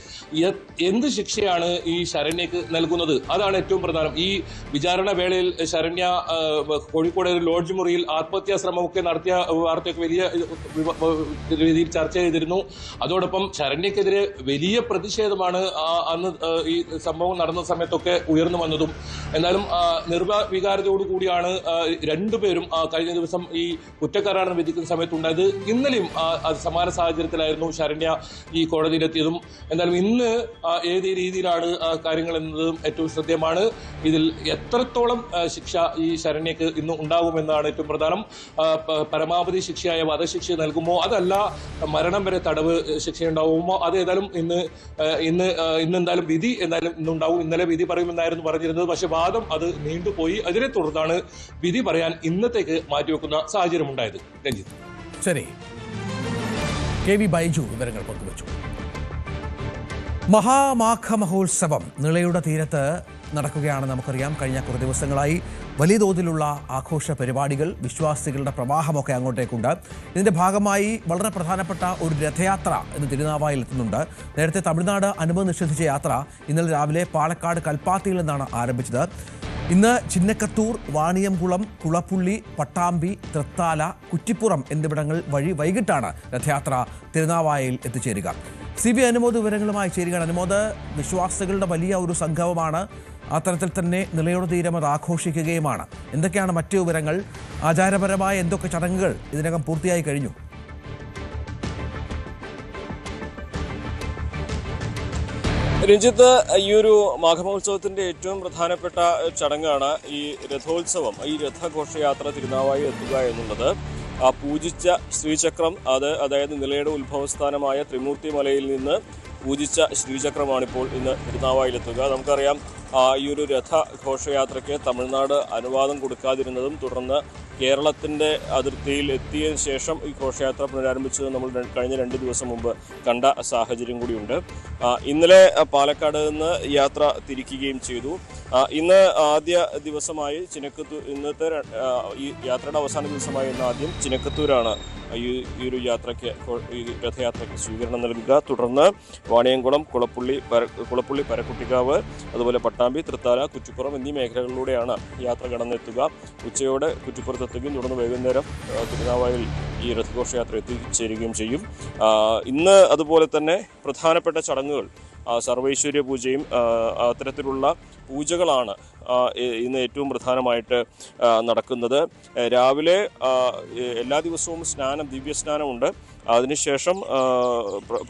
എന്ത് ശിക്ഷയാണ് ഈ ശരണ്യക്ക് നൽകുന്നത്? അതാണ് ഏറ്റവും പ്രധാനം. ഈ വിചാരണ വേളയിൽ ശരണ്യ കോഴിക്കോട് ഒരു ലോഡ്ജ് മുറിയിൽ ആത്മഹത്യാ ശ്രമമൊക്കെ നടത്തിയ വാർത്തയൊക്കെ വലിയ രീതിയിൽ ചർച്ച ചെയ്തിരുന്നു. അതോടൊപ്പം ശരണ്യക്കെതിരെ വലിയ പ്രതിഷേധമാണ് അന്ന് ഈ സംഭവം നടന്ന സമയത്തൊക്കെ ഉയർന്നു വന്നതും. എന്നാലും നിർവികാരതയോടുകൂടിയാണ് രണ്ടുപേരും കഴിഞ്ഞ ദിവസം ഈ കുറ്റക്കാരാണെന്ന് വിധിക്കുന്ന സമയത്തുണ്ടായത്. ഇന്നലെയും സമാന സാഹചര്യത്തിലായിരുന്നു ശരണ്യ ഈ കോടതിയിലെത്തിയതും. എന്നാലും ഇന്ന് ഏത് രീതിയിലാണ് കാര്യങ്ങൾ എന്നതും ഏറ്റവും ശ്രദ്ധേയമാണ്. ഇതിൽ എത്രത്തോളം ശിക്ഷ ഈ ശരണ്യക്ക് ഇന്ന് ഉണ്ടാകുമെന്നാണ് ഏറ്റവും പ്രധാനം. പരമാവധി ശിക്ഷയായ വധശിക്ഷ നൽകുമോ, അതല്ല മരണം വരെ തടവ് ശിക്ഷയുണ്ടാവുമോ? അത് ഏതായാലും ഇന്ന് എന്തായാലും വിധി എന്തായാലും ഇന്നുണ്ടാവും. ഇന്നലെ വിധി പറയുമെന്നായിരുന്നു പറഞ്ഞിരുന്നത്. പക്ഷെ വാദം അത് നീണ്ടുപോയി. അതിനെ തുടർന്നാണ് വിധി പറയാൻ ഇന്നത്തേക്ക് മാറ്റിവെക്കുന്ന സാഹചര്യം ഉണ്ടായത്. രഞ്ജിത്ത്. ശരി, കെ വി ബൈജു വിവരങ്ങൾ പങ്കുവച്ചു. മഹാമാഘ മഹോത്സവം നിളയുടെ തീരത്ത് നടക്കുകയാണ്. നമുക്കറിയാം, കഴിഞ്ഞ കുറേ ദിവസങ്ങളായി വലിയ തോതിലുള്ള ആഘോഷ പരിപാടികൾ, വിശ്വാസികളുടെ പ്രവാഹമൊക്കെ അങ്ങോട്ടേക്കുണ്ട്. ഇതിൻ്റെ ഭാഗമായി വളരെ പ്രധാനപ്പെട്ട ഒരു രഥയാത്ര ഇന്ന് തിരുനാവായിൽ എത്തുന്നുണ്ട്. നേരത്തെ തമിഴ്നാട് അനുമതി നിഷേധിച്ച യാത്ര ഇന്നലെ രാവിലെ പാലക്കാട് കൽപ്പാത്തിയിൽ നിന്നാണ് ആരംഭിച്ചത്. ഇന്ന് ചിന്നക്കത്തൂർ, വാണിയംകുളം, കുളപ്പുള്ളി, പട്ടാമ്പി, തൃത്താല, കുറ്റിപ്പുറം എന്നിവിടങ്ങൾ വഴി വൈകിട്ടാണ് രഥയാത്ര തിരുനാവായയിൽ എത്തിച്ചേരുക. CB അനുമോദ് വിവരങ്ങളുമായി ചേരുകയാണ്. അനുമോദ്, വിശ്വാസികളുടെ വലിയ ഒരു സംഗമമാണ്. അത്തരത്തിൽ തന്നെ നിളയുടെ തീരം അത് ആഘോഷിക്കുകയുമാണ്. എന്തൊക്കെയാണ് മറ്റു വിവരങ്ങൾ? ആചാരപരമായ എന്തൊക്കെ ചടങ്ങുകൾ ഇതിനകം പൂർത്തിയായി കഴിഞ്ഞു? രഞ്ജിത്ത്, ഈ ഒരു മാഘമഹോത്സവത്തിന്റെ ഏറ്റവും പ്രധാനപ്പെട്ട ചടങ്ങാണ് ഈ രഥോത്സവം. ഈ രഥഘോഷയാത്ര തിരുനാവായി എത്തുക എന്നുള്ളത്. പൂജിച്ച ശ്രീചക്രം, അതായത് നിളയുടെ ഉത്ഭവസ്ഥാനമായ ത്രിമൂർത്തി മലയിൽ നിന്ന് പൂജിച്ച ശ്രീചക്രമാണിപ്പോൾ ഇന്ന് തിരുനാവായിലെത്തുക. നമുക്കറിയാം, ഈ ഒരു രഥഘോഷയാത്രയ്ക്ക് തമിഴ്നാട് അനുവാദം കൊടുക്കാതിരുന്നതും തുടർന്ന് കേരളത്തിൻ്റെ അതിർത്തിയിൽ എത്തിയതിനു ശേഷം ഈ ഘോഷയാത്ര പുനരാരംഭിച്ചത് നമ്മൾ കഴിഞ്ഞ 2 ദിവസം മുമ്പ് കണ്ട സാഹചര്യം കൂടിയുണ്ട്. ഇന്നലെ പാലക്കാട് നിന്ന് യാത്ര തിരിക്കുകയും ചെയ്തു. ഇന്ന് ആദ്യ ദിവസമായി ചിനക്കത്തൂർ, ഇന്നത്തെ ഈ യാത്രയുടെ അവസാന ദിവസമായി ഇന്ന് ആദ്യം ചിനക്കത്തൂരാണ് ഈ ഒരു യാത്രയ്ക്ക്, ഈ രഥയാത്രയ്ക്ക് സ്വീകരണം നൽകുക. തുടർന്ന് വാണിയംകുളം, കുളപ്പുള്ളി, പരക്കുട്ടിക്കാവ്, അതുപോലെ പട്ടാമ്പി, തൃത്താല, കുറ്റിപ്പുറം എന്നീ മേഖലകളിലൂടെയാണ് യാത്ര കടന്നെത്തുക. ഉച്ചയോടെ കുറ്റിപ്പുറത്തെത്തുകയും തുടർന്ന് വൈകുന്നേരം തിരുനാവായിൽ ഈ രഥഘോഷയാത്ര എത്തിച്ചേരുകയും ചെയ്യും. ഇന്ന് അതുപോലെ തന്നെ പ്രധാനപ്പെട്ട ചടങ്ങുകൾ, സർവൈശ്വര്യ പൂജയും അത്തരത്തിലുള്ള പൂജകളാണ് ഇന്ന് ഏറ്റവും പ്രധാനമായിട്ട് നടക്കുന്നത്. രാവിലെ എല്ലാ ദിവസവും ദിവ്യസ്നാനമുണ്ട്. അതിനുശേഷം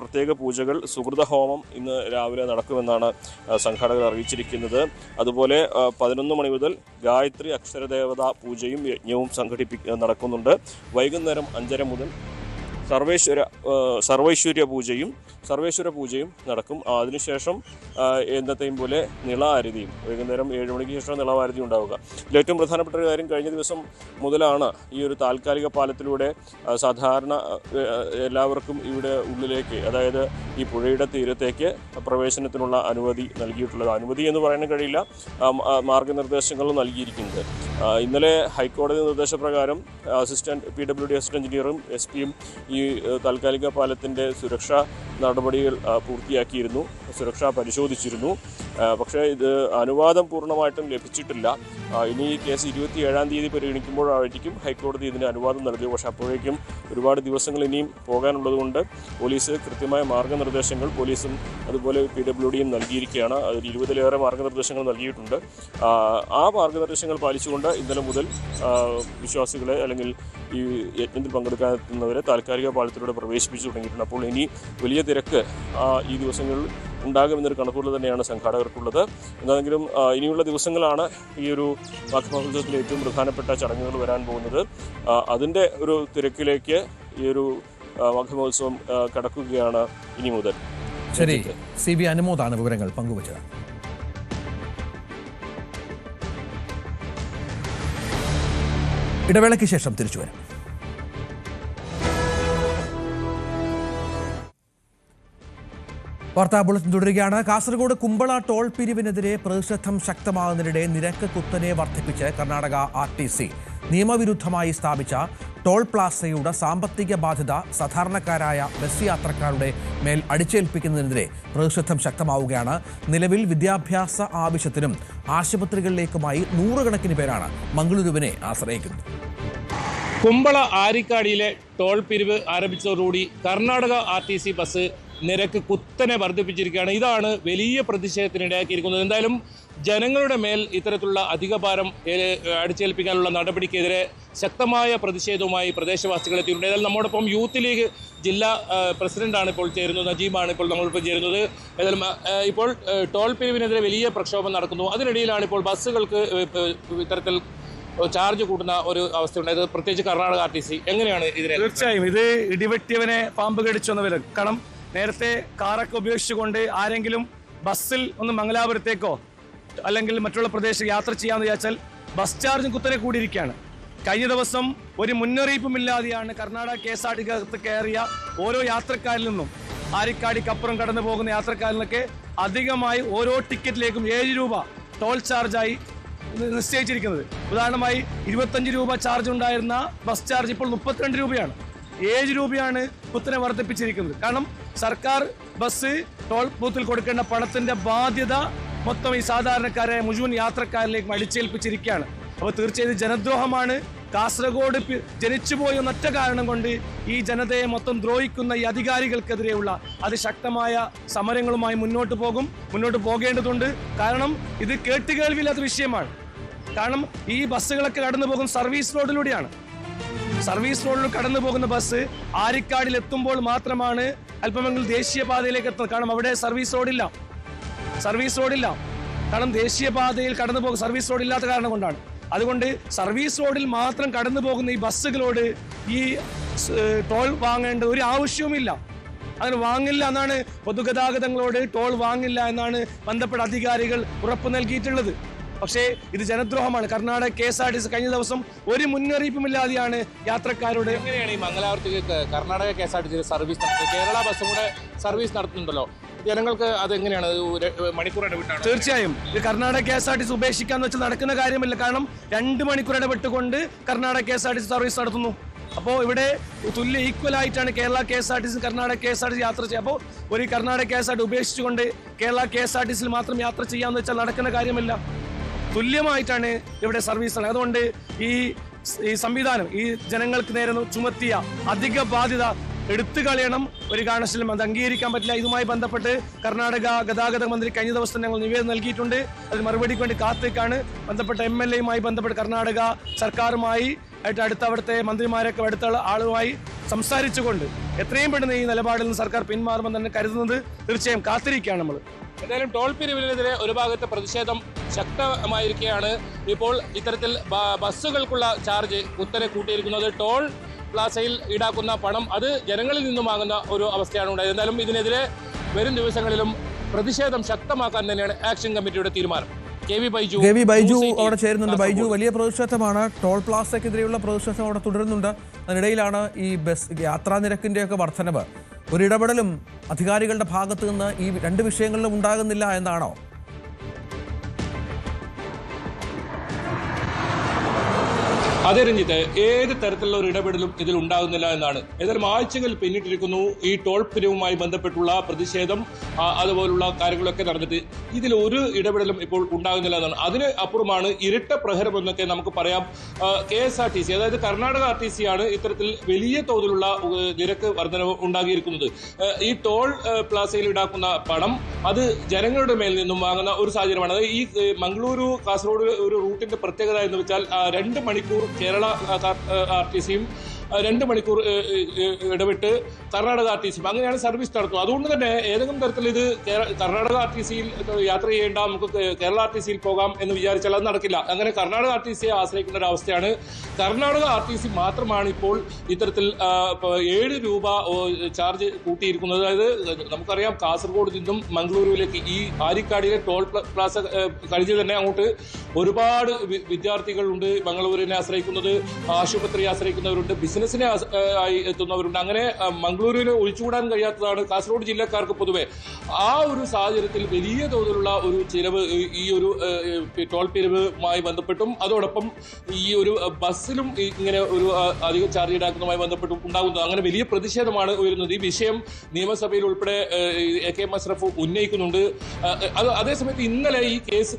പ്രത്യേക പൂജകൾ, സുഹൃതഹോമം ഇന്ന് രാവിലെ നടക്കുമെന്നാണ് സംഘാടകർ അറിയിച്ചിരിക്കുന്നത്. അതുപോലെ 11 മണി മുതൽ ഗായത്രി അക്ഷരദേവതാ പൂജയും യജ്ഞവും നടക്കുന്നുണ്ട്. വൈകുന്നേരം 5:30 മുതൽ സർവൈശ്വര്യ പൂജയും നടക്കും. അതിനുശേഷം എന്നത്തെയും പോലെ നിളാരതിയും, വൈകുന്നേരം 7 മണിക്ക് ശേഷം നിളാരതി ഉണ്ടാവുക. ഇതിലേറ്റവും പ്രധാനപ്പെട്ട ഒരു കാര്യം, കഴിഞ്ഞ ദിവസം മുതലാണ് ഈ ഒരു താൽക്കാലിക പാലത്തിലൂടെ സാധാരണ എല്ലാവർക്കും ഇവിടെ ഉള്ളിലേക്ക്, അതായത് ഈ പുഴയുടെ തീരത്തേക്ക് പ്രവേശനത്തിനുള്ള അനുമതി നൽകിയിട്ടുള്ളത്. അനുമതി എന്ന് പറയാൻ കഴിയില്ല, മാർഗനിർദ്ദേശങ്ങളും നൽകിയിരിക്കുന്നത്. ഇന്നലെ ഹൈക്കോടതി നിർദ്ദേശപ്രകാരം PWD അസിസ്റ്റന്റ് എഞ്ചിനീയറും SP-യും ഈ താൽക്കാലിക പാലത്തിൻ്റെ സുരക്ഷാ നടപടികൾ പൂർത്തിയാക്കിയിരുന്നു, സുരക്ഷ പരിശോധിച്ചിരുന്നു. പക്ഷേ ഇത് അനുവാദം പൂർണ്ണമായിട്ടും ലഭിച്ചിട്ടില്ല. ഇനി ഈ കേസ് 27-ാം തീയതി പരിഗണിക്കുമ്പോഴായിരിക്കും ഹൈക്കോടതി ഇതിന് അനുവാദം നൽകുക. പക്ഷേ അപ്പോഴേക്കും ഒരുപാട് ദിവസങ്ങൾ ഇനിയും പോകാനുള്ളതുകൊണ്ട് പോലീസ് കൃത്യമായ മാർഗ്ഗനിർദ്ദേശങ്ങൾ പോലീസും അതുപോലെ PWDയും നൽകിയിരിക്കുകയാണ്. അതിൽ 20-ലേറെ മാർഗ്ഗനിർദ്ദേശങ്ങൾ നൽകിയിട്ടുണ്ട്. ആ മാർഗ്ഗനിർദ്ദേശങ്ങൾ പാലിച്ചുകൊണ്ട് ഇന്നലെ മുതൽ വിശ്വാസികളെ അല്ലെങ്കിൽ ഈ യജ്ഞത്തിൽ പങ്കെടുക്കാനെത്തുന്നവരെ താൽക്കാലിക പാളയത്തിലൂടെ പ്രവേശിപ്പിച്ചു തുടങ്ങിയിട്ടുണ്ട്. അപ്പോൾ ഇനി വലിയ തിരക്ക് ഈ ദിവസങ്ങളിൽ ഉണ്ടാകുമെന്നൊരു കണക്കുകൂട്ടൽ തന്നെയാണ് സംഘാടകർക്കുള്ളത്. എന്താണെങ്കിലും ഇനിയുള്ള ദിവസങ്ങളാണ് ഈ ഒരു മാഘമഹോത്സവത്തിലെ ഏറ്റവും പ്രധാനപ്പെട്ട ചടങ്ങുകൾ വരാൻ പോകുന്നത്. അതിൻ്റെ ഒരു തിരക്കിലേക്ക് ഈ ഒരു മാഘമഹോത്സവം കടക്കുകയാണ് ഇനി മുതൽ. ശരി, CB അനുമോദാണ് വിവരങ്ങൾ പങ്കുവച്ചത്. ഇടവേളയ്ക്ക് ശേഷം തിരിച്ചു വരാം. വാർത്താ ബുള്ളറ്റിൻ തുടരുകയാണ്. കാസർഗോഡ് കുമ്പള ടോൾ പിരിവിനെതിരെ പ്രതിഷേധം ശക്തമാകുന്നതിനിടെ നിരക്ക് കുത്തനെ വർദ്ധിപ്പിച്ച് കർണാടക RTC നിയമവിരുദ്ധമായി സ്ഥാപിച്ച ടോൾ പ്ലാസയുടെ സാമ്പത്തിക ബാധ്യത സാധാരണക്കാരായ ബസ് യാത്രക്കാരുടെ മേൽ അടിച്ചേൽപ്പിക്കുന്നതിനെതിരെ പ്രതിഷേധം ശക്തമാവുകയാണ്. നിലവിൽ വിദ്യാഭ്യാസ ആവശ്യത്തിനും ആശുപത്രികളിലേക്കുമായി നൂറുകണക്കിന് പേരാണ് മംഗളൂരുവിനെ ആശ്രയിക്കുന്നത്. കുമ്പള ആരിക്കാടിയിലെ ടോൾ പിരിവ് ആരംഭിച്ചതോടുകൂടി കർണാടക RTC ബസ് നിരക്ക് കുത്തനെ വർദ്ധിപ്പിച്ചിരിക്കുകയാണ്. ഇതാണ് വലിയ പ്രതിഷേധത്തിനിടയാക്കിയിരിക്കുന്നത്. എന്തായാലും ജനങ്ങളുടെ മേൽ ഇത്തരത്തിലുള്ള അധിക ഭാരം അടിച്ചേൽപ്പിക്കാനുള്ള നടപടിക്കെതിരെ ശക്തമായ പ്രതിഷേധവുമായി പ്രദേശവാസികൾ എത്തിയിട്ടുണ്ട്. ഏതായാലും നമ്മോടൊപ്പം യൂത്ത് ലീഗ് ജില്ലാ പ്രസിഡന്റാണ് ഇപ്പോൾ ചേരുന്നത്, നജീമാണ് ഇപ്പോൾ നമ്മളിപ്പോൾ ചേരുന്നത്. ഏതായാലും ഇപ്പോൾ ടോൾ പിരിവിനെതിരെ വലിയ പ്രക്ഷോഭം നടക്കുന്നു. അതിനിടയിലാണ് ഇപ്പോൾ ബസ്സുകൾക്ക് ഇത്തരത്തിൽ ചാർജ് കൂട്ടുന്ന ഒരു അവസ്ഥയുണ്ടായത്, പ്രത്യേകിച്ച് കർണാടക RTC. എങ്ങനെയാണ് ഇതിനെ? തീർച്ചയായും ഇത് ഇടിവെട്ടിയവനെ പാമ്പ് കടിച്ചെന്ന വില. കാരണം നേരത്തെ കാറൊക്കെ ഉപയോഗിച്ചുകൊണ്ട് ആരെങ്കിലും ബസ്സിൽ ഒന്ന് മംഗലാപുരത്തേക്കോ അല്ലെങ്കിൽ മറ്റുള്ള പ്രദേശത്ത് യാത്ര ചെയ്യാമെന്ന് വിചാരിച്ചാൽ ബസ് ചാർജും കുത്തനെ കൂടിയിരിക്കുകയാണ്. കഴിഞ്ഞ ദിവസം ഒരു മുന്നറിയിപ്പുമില്ലാതെയാണ് കർണാടക KSRTC കയറിയ ഓരോ യാത്രക്കാരിൽ നിന്നും ആരിക്കാടിക്കപ്പുറം കടന്നു പോകുന്ന യാത്രക്കാരിൽ നിന്നൊക്കെ അധികമായി ഓരോ ടിക്കറ്റിലേക്കും 7 രൂപ ടോൾ ചാർജായി നിശ്ചയിച്ചിരിക്കുന്നത്. ഉദാഹരണമായി 25 രൂപ ചാർജ് ഉണ്ടായിരുന്ന ബസ് ചാർജ് ഇപ്പോൾ 32 രൂപയാണ്. 7 രൂപയാണ് കുത്തനെ വർദ്ധിപ്പിച്ചിരിക്കുന്നത്. കാരണം സർക്കാർ ബസ് ടോൾ ബൂത്തിൽ കൊടുക്കേണ്ട പണത്തിന്റെ ബാധ്യത മൊത്തം ഈ സാധാരണക്കാരെ മുഴുവൻ യാത്രക്കാരിലേക്ക് അടിച്ചേൽപ്പിച്ചിരിക്കുകയാണ്. അപ്പോൾ തീർച്ചയായും ജനദ്രോഹമാണ്. കാസർഗോഡ് ജനിച്ചുപോയ ഒറ്റ കാരണം കൊണ്ട് ഈ ജനതയെ മൊത്തം ദ്രോഹിക്കുന്ന ഈ അധികാരികൾക്കെതിരെയുള്ള അതിശക്തമായ സമരങ്ങളുമായി മുന്നോട്ട് പോകേണ്ടതുണ്ട്. കാരണം ഇത് കേട്ടുകേൾവിയില്ലാത്ത വിഷയമാണ്. കാരണം ഈ ബസ്സുകളൊക്കെ കടന്നു പോകുന്ന സർവീസ് റോഡിലൂടെയാണ്. സർവീസ് റോഡിൽ കടന്നു പോകുന്ന ബസ് ആരിക്കാടിൽ എത്തുമ്പോൾ മാത്രമാണ് അല്പമെങ്കിലും ദേശീയപാതയിലേക്ക് എത്തുന്നത്. കാരണം അവിടെ സർവീസ് റോഡില്ല. കാരണം ദേശീയപാതയിൽ കടന്നു പോകുന്ന സർവീസ് റോഡ് ഇല്ലാത്ത കാരണം കൊണ്ടാണ്. അതുകൊണ്ട് സർവീസ് റോഡിൽ മാത്രം കടന്നു പോകുന്ന ഈ ബസ്സുകളോട് ഈ ടോൾ വാങ്ങേണ്ട ഒരു ആവശ്യവുമില്ല. അങ്ങനെ വാങ്ങില്ല എന്നാണ്, പൊതുഗതാഗതങ്ങളോട് ടോൾ വാങ്ങില്ല എന്നാണ് ബന്ധപ്പെട്ട അധികാരികൾ ഉറപ്പ് നൽകിയിട്ടുള്ളത്. പക്ഷേ ഇത് ജനദ്രോഹമാണ്. കർണാടക KSRTC കഴിഞ്ഞ ദിവസം ഒരു മുന്നറിയിപ്പുമില്ലാതെയാണ് യാത്രക്കാരോട്. എങ്ങനെയാണ് ഈ മംഗലാപുരത്തേക്ക് കർണാടക KSRTC സർവീസ് നടത്തുന്നത്? കേരള ബസ്സും കൂടെ സർവീസ് നടത്തുന്നുണ്ടല്ലോ, ജനങ്ങൾക്ക് അതെങ്ങനെയാണ്? മണിക്കൂർ ഇടവിട്ടാണ്? തീർച്ചയായും ഇത് കർണാടക KSRTC ഉപേക്ഷിക്കാന്ന് വെച്ചാൽ നടക്കുന്ന കാര്യമില്ല. കാരണം 2 മണിക്കൂർ ഇടപെട്ടുകൊണ്ട് കർണാടക KSRTC സർവീസ് നടത്തുന്നു. അപ്പോൾ ഇവിടെ തുല്യ ഈക്വൽ ആയിട്ടാണ് കേരള KSRTC കർണാടക KSRTC യാത്ര ചെയ്യുക. അപ്പോൾ ഒരു കർണാടക KSRTC ഉപേക്ഷിച്ചുകൊണ്ട് കേരള KSRTCയിൽ മാത്രം യാത്ര ചെയ്യാന്ന് വെച്ചാൽ നടക്കുന്ന കാര്യമില്ല. തുല്യമായിട്ടാണ് ഇവിടെ സർവീസ്. അതുകൊണ്ട് ഈ സംവിധാനം ഈ ജനങ്ങൾക്ക് നേരെ ചുമത്തിയ അധിക ബാധ്യത എടുത്തു കളയണം. ഒരു കാരണവശാലും അത് അംഗീകരിക്കാൻ പറ്റില്ല. ഇതുമായി ബന്ധപ്പെട്ട് കർണാടക ഗതാഗത മന്ത്രി കഴിഞ്ഞ ദിവസം ഞങ്ങൾ നിവേദനം നൽകിയിട്ടുണ്ട്. അതിന് മറുപടിക്ക് വേണ്ടി കാത്തേക്കാണ്. ബന്ധപ്പെട്ട MLAയുമായി ബന്ധപ്പെട്ട് കർണാടക സർക്കാരുമായി അടുത്ത അവിടുത്തെ മന്ത്രിമാരൊക്കെ അടുത്ത ആളുമായി സംസാരിച്ചുകൊണ്ട് എത്രയും പെട്ടെന്ന് ഈ നിലപാടിൽ നിന്ന് സർക്കാർ പിന്മാറുമെന്ന് തന്നെ കരുതുന്നത്. തീർച്ചയായും കാത്തിരിക്കുകയാണ് നമ്മൾ. എന്തായാലും ടോൾ പിരിവിനെതിരെ ഒരു ഭാഗത്തെ പ്രതിഷേധം ശക്തമായിരിക്കുകയാണ്. ഇപ്പോൾ ഇത്തരത്തിൽ ബസ്സുകൾക്കുള്ള ചാർജ് കുത്തനെ കൂട്ടിയിരിക്കുന്നത്. ടോൾ പ്ലാസയിൽ ഈടാക്കുന്ന പണം അത് ജനങ്ങളിൽ നിന്നും വാങ്ങുന്ന ഒരു അവസ്ഥയാണ് ഉണ്ടായത്. എന്തായാലും ഇതിനെതിരെ വരും ദിവസങ്ങളിലും പ്രതിഷേധം ശക്തമാക്കാൻ തന്നെയാണ് ആക്ഷൻ കമ്മിറ്റിയുടെ തീരുമാനം. കെ വി ബൈജു അവിടെ ചേരുന്നുണ്ട്. ബൈജു, വലിയ പ്രതിഷേധമാണ്. ടോൾ പ്ലാസയ്ക്കെതിരെയുള്ള പ്രതിഷേധം അവിടെ തുടരുന്നുണ്ട്. അതിനിടയിലാണ് ഈ ബസ് യാത്രാ നിരക്കിൻ്റെയൊക്കെ വർധനവ്. ഒരിടപെടലും അധികാരികളുടെ ഭാഗത്തു നിന്ന് ഈ 2 വിഷയങ്ങളിലും ഉണ്ടാകുന്നില്ല എന്നാണോ? അതേ രഞ്ജിത്ത്, ഏത് തരത്തിലുള്ള ഒരു ഇടപെടലും ഇതിൽ ഉണ്ടാകുന്നില്ല എന്നാണ്. ഏതായാലും ആഴ്ചകൾ പിന്നിട്ടിരിക്കുന്നു ഈ ടോൾ പിരിവുമായി ബന്ധപ്പെട്ടുള്ള പ്രതിഷേധം, അതുപോലുള്ള കാര്യങ്ങളൊക്കെ നടന്നിട്ട് ഇതിൽ ഒരു ഇടപെടലും ഇപ്പോൾ ഉണ്ടാകുന്നില്ല എന്നാണ്. അതിന് അപ്പുറമാണ് ഇരട്ട പ്രഹരം എന്നൊക്കെ നമുക്ക് പറയാം. KSRTC, അതായത് കർണാടക RTC ആണ് ഇത്തരത്തിൽ വലിയ തോതിലുള്ള നിരക്ക് വർധനവ് ഉണ്ടാക്കിയിരിക്കുന്നത്. ഈ ടോൾ പ്ലാസയിൽ ഈടാക്കുന്ന പണം അത് ജനങ്ങളുടെ മേൽ നിന്നും വാങ്ങുന്ന ഒരു സാഹചര്യമാണ്. അതായത് ഈ മംഗളൂരു കാസർഗോഡ് ഒരു റൂട്ടിന്റെ പ്രത്യേകത എന്ന് വെച്ചാൽ 2 മണിക്കൂർ കേരള RTCയും 2 മണിക്കൂർ ഇടവിട്ട് കർണാടക RTCയും അങ്ങനെയാണ് സർവീസ് നടത്തുന്നത്. അതുകൊണ്ട് തന്നെ ഏതെങ്കിലും തരത്തിൽ ഇത് കർണാടക RTCയിൽ യാത്ര ചെയ്യേണ്ട, നമുക്ക് കേരള RTCയിൽ പോകാം എന്ന് വിചാരിച്ചാൽ അത് നടക്കില്ല. അങ്ങനെ കർണാടക RTCയെ ആശ്രയിക്കുന്ന ഒരു അവസ്ഥയാണ്. കർണാടക RTC മാത്രമാണ് ഇപ്പോൾ ഇത്തരത്തിൽ 7 രൂപ ചാർജ് കൂട്ടിയിരിക്കുന്നത്. അതായത് നമുക്കറിയാം കാസർഗോഡ് നിന്നും മംഗളൂരുവിലേക്ക് ഈ ആരിക്കാടിയിലെ ടോൾ പ്ലാസ കഴിഞ്ഞ് തന്നെ അങ്ങോട്ട് ഒരുപാട് വിദ്യാർത്ഥികളുണ്ട് മംഗളൂരിനെ ആശ്രയിക്കുന്നത്, ആശുപത്രിയെ ആശ്രയിക്കുന്നവരുണ്ട്, ബിസിനസ്സിനെ ആയി എത്തുന്നവരുണ്ട്. അങ്ങനെ മംഗളൂരുവിൽ ഒഴിച്ചുകൂടാൻ കഴിയാത്തതാണ് കാസർഗോഡ് ജില്ലക്കാർക്ക് പൊതുവെ. ആ ഒരു സാഹചര്യത്തിൽ വലിയ തോതിലുള്ള ഒരു ചിലവ് ഈ ഒരു ടോൾ പിരിവുമായി ബന്ധപ്പെട്ടും അതോടൊപ്പം ഈ ഒരു ബസ്സിലും ഇങ്ങനെ ഒരു അധിക ചാർജ് ഈടാക്കുന്നതുമായി ബന്ധപ്പെട്ടും ഉണ്ടാകുന്നത്. അങ്ങനെ വലിയ പ്രതിഷേധമാണ് ഉയരുന്നത്. ഈ വിഷയം നിയമസഭയിൽ ഉൾപ്പെടെ AK മസ്റഫ് ഉന്നയിക്കുന്നുണ്ട്. അതേസമയത്ത് ഇന്നലെ ഈ കേസ്